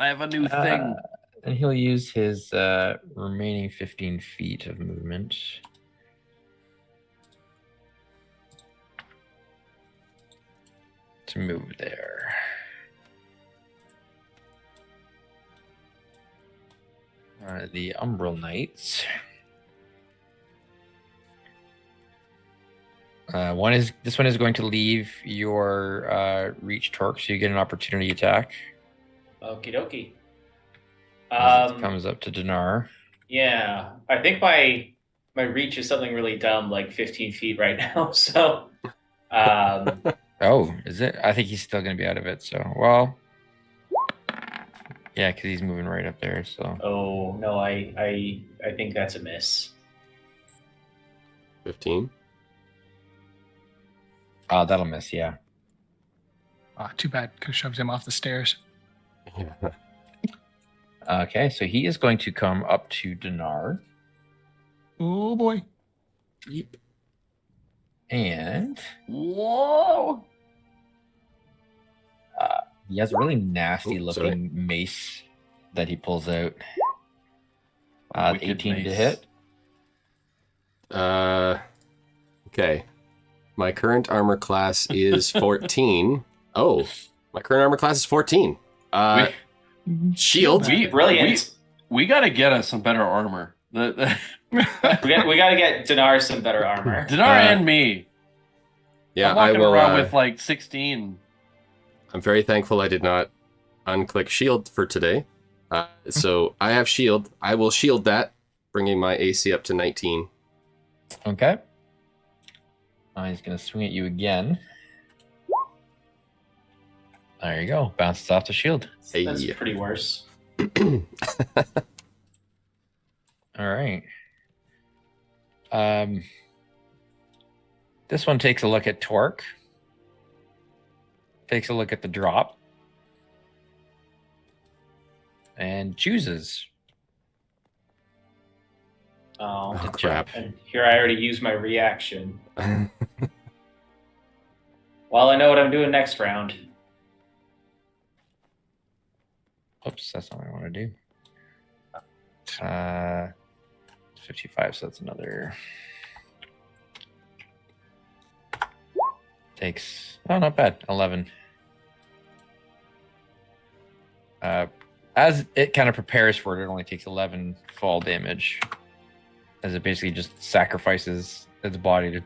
I have a new thing. And he'll use his remaining 15 feet of movement. To move there. The Umbral Knights. This one is going to leave your reach torque, so you get an opportunity attack. Okie dokie. As it comes up to Donaar. Yeah, I think my reach is something really dumb, like 15 feet right now. So, Oh, is it? I think he's still going to be out of it. So, well, yeah, because he's moving right up there. So, oh no, I think that's a miss. 15. that'll miss. Yeah. Too bad. Could have shoved him off the stairs. Okay, so he is going to come up to Donaar, Oh boy. Yep. and Whoa! he has a really nasty Oh, looking mace that he pulls out. 18 to mace. hit. Okay. My current armor class is 14. Oh, my current armor class is 14. Shield. Brilliant. We got to get us some better armor. We got to get Donaar some better armor. Donaar and me. Yeah, I'm I walking will. around with like 16. I'm very thankful I did not unclick shield for today. So I have shield. I will shield that, bringing my AC up to 19. Okay. He's going to swing at you again. There you go. Bounces off the shield. Hey. That's pretty worse. All right. This one takes a look at torque. Takes a look at the drop. And chooses. Oh, Oh, crap. and here I already used my reaction. Well, I know what I'm doing next round. Oops, that's not what I want to do. 55, so that's another. Takes, oh, not bad, 11. As it kind of prepares for it, it only takes 11 fall damage. As it basically just sacrifices its body to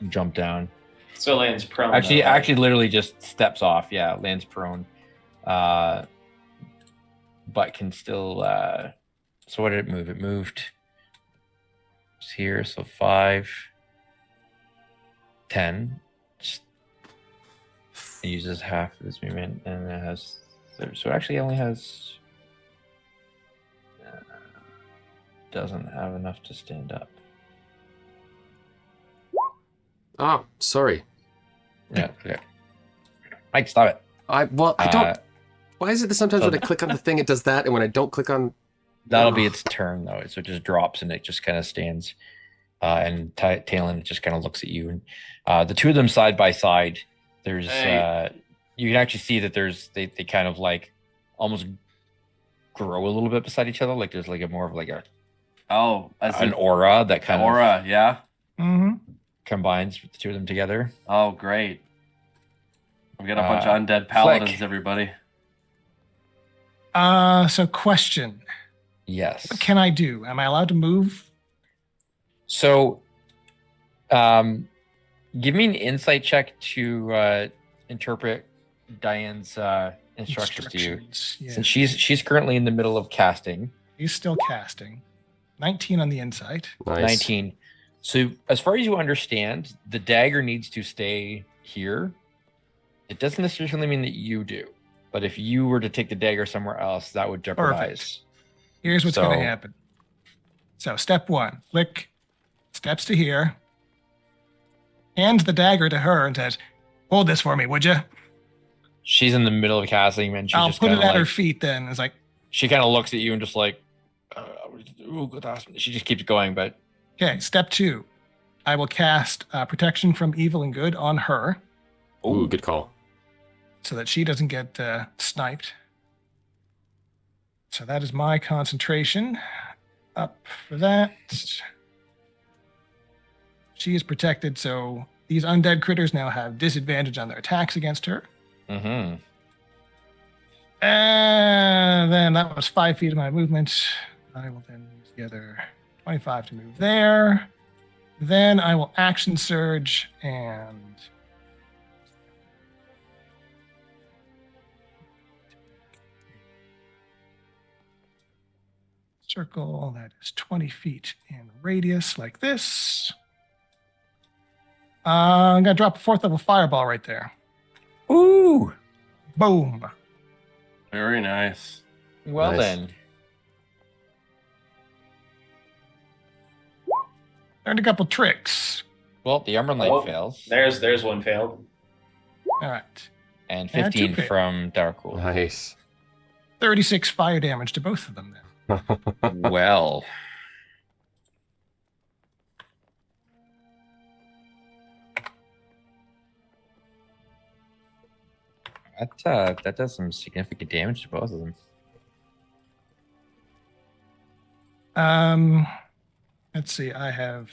jump down. So lands prone. Actually, though, right? actually, literally just steps off. Yeah, lands prone. But can still. So what did it move? It moved. It's here, so 5, 10. It uses half of this movement, and it has. So it actually only has. Doesn't have enough to stand up. Oh, sorry. Yeah. Okay. Mike, stop it. I don't. Why is it that sometimes when I click on the thing, it does that, and when I don't click on. That'll be its turn, though. So it just drops and it just kind of stands. And Tayland just kind of looks at you, and the two of them side by side. There's Hey. you can actually see that they kind of like almost grow a little bit beside each other. Like there's like a more of like an aura that kind aura, yeah. Mm-hmm. combines with the two of them together. Oh, great. We got a bunch of undead paladins, Flick. everybody. So question. Yes. What can I do? Am I allowed to move? So, give me an insight check to interpret Diane's instructions to you. Yeah. Since she's currently in the middle of casting. He's still casting. 19 on the insight. Nice. 19. So, as far as you understand, the dagger needs to stay here. It doesn't necessarily mean that you do, but if you were to take the dagger somewhere else, that would jeopardize. Perfect. Here's what's going to happen. So, step 1, Flick steps to here, hands the dagger to her, and says, "Hold this for me, would you?" She's in the middle of casting, and I'll put it at her feet. Then it's like she kind of looks at you and just like, she just keeps going. But okay, step 2, I will cast protection from evil and good on her. Ooh, good call. So that she doesn't get sniped. So that is my concentration. Up for that. She is protected, so these undead critters now have disadvantage on their attacks against her. Mm-hmm. And then that was 5 feet of my movement. I will then use the other 25 to move there. Then I will action surge and circle that is 20 feet in radius like this. I'm going to drop a 4th level fireball right there. Ooh. Boom. Very nice. Well Nice. then. Learned a couple tricks. Well, the Umbra Knight fails. There's one failed. All right. And And 15 2 fail. from Darkwool. Nice. 36 fire damage to both of them then. Well. That does some significant damage to both of them. Let's see. I have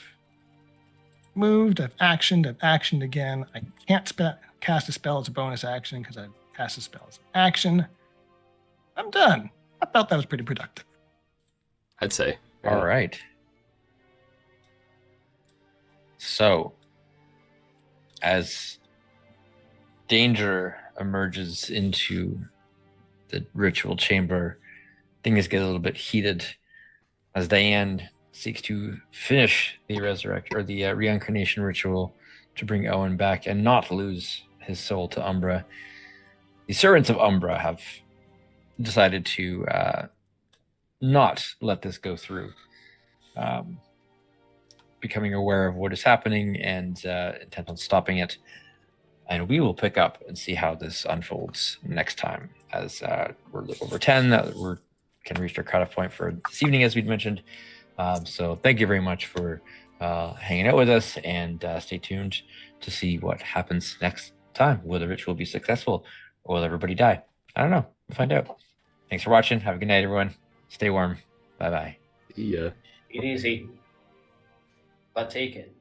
moved. I've actioned again. I can't cast a spell as a bonus action because I've cast a spell as an action. I'm done. I felt that was pretty productive. I'd say. All right. So, as danger emerges into the ritual chamber, things get a little bit heated as Diane seeks to finish the reincarnation ritual to bring Owen back and not lose his soul to Umbra. The servants of Umbra have decided to not let this go through, becoming aware of what is happening and intent on stopping it. And we will pick up and see how this unfolds next time, as we're over 10. We can reach our cutoff point for this evening, as we'd mentioned. So thank you very much for hanging out with us, and stay tuned to see what happens next time. Will the ritual be successful, or will everybody die? I don't know. We'll find out. Thanks for watching. Have a good night, everyone. Stay warm. Bye-bye. Yeah. Eat easy. But take it.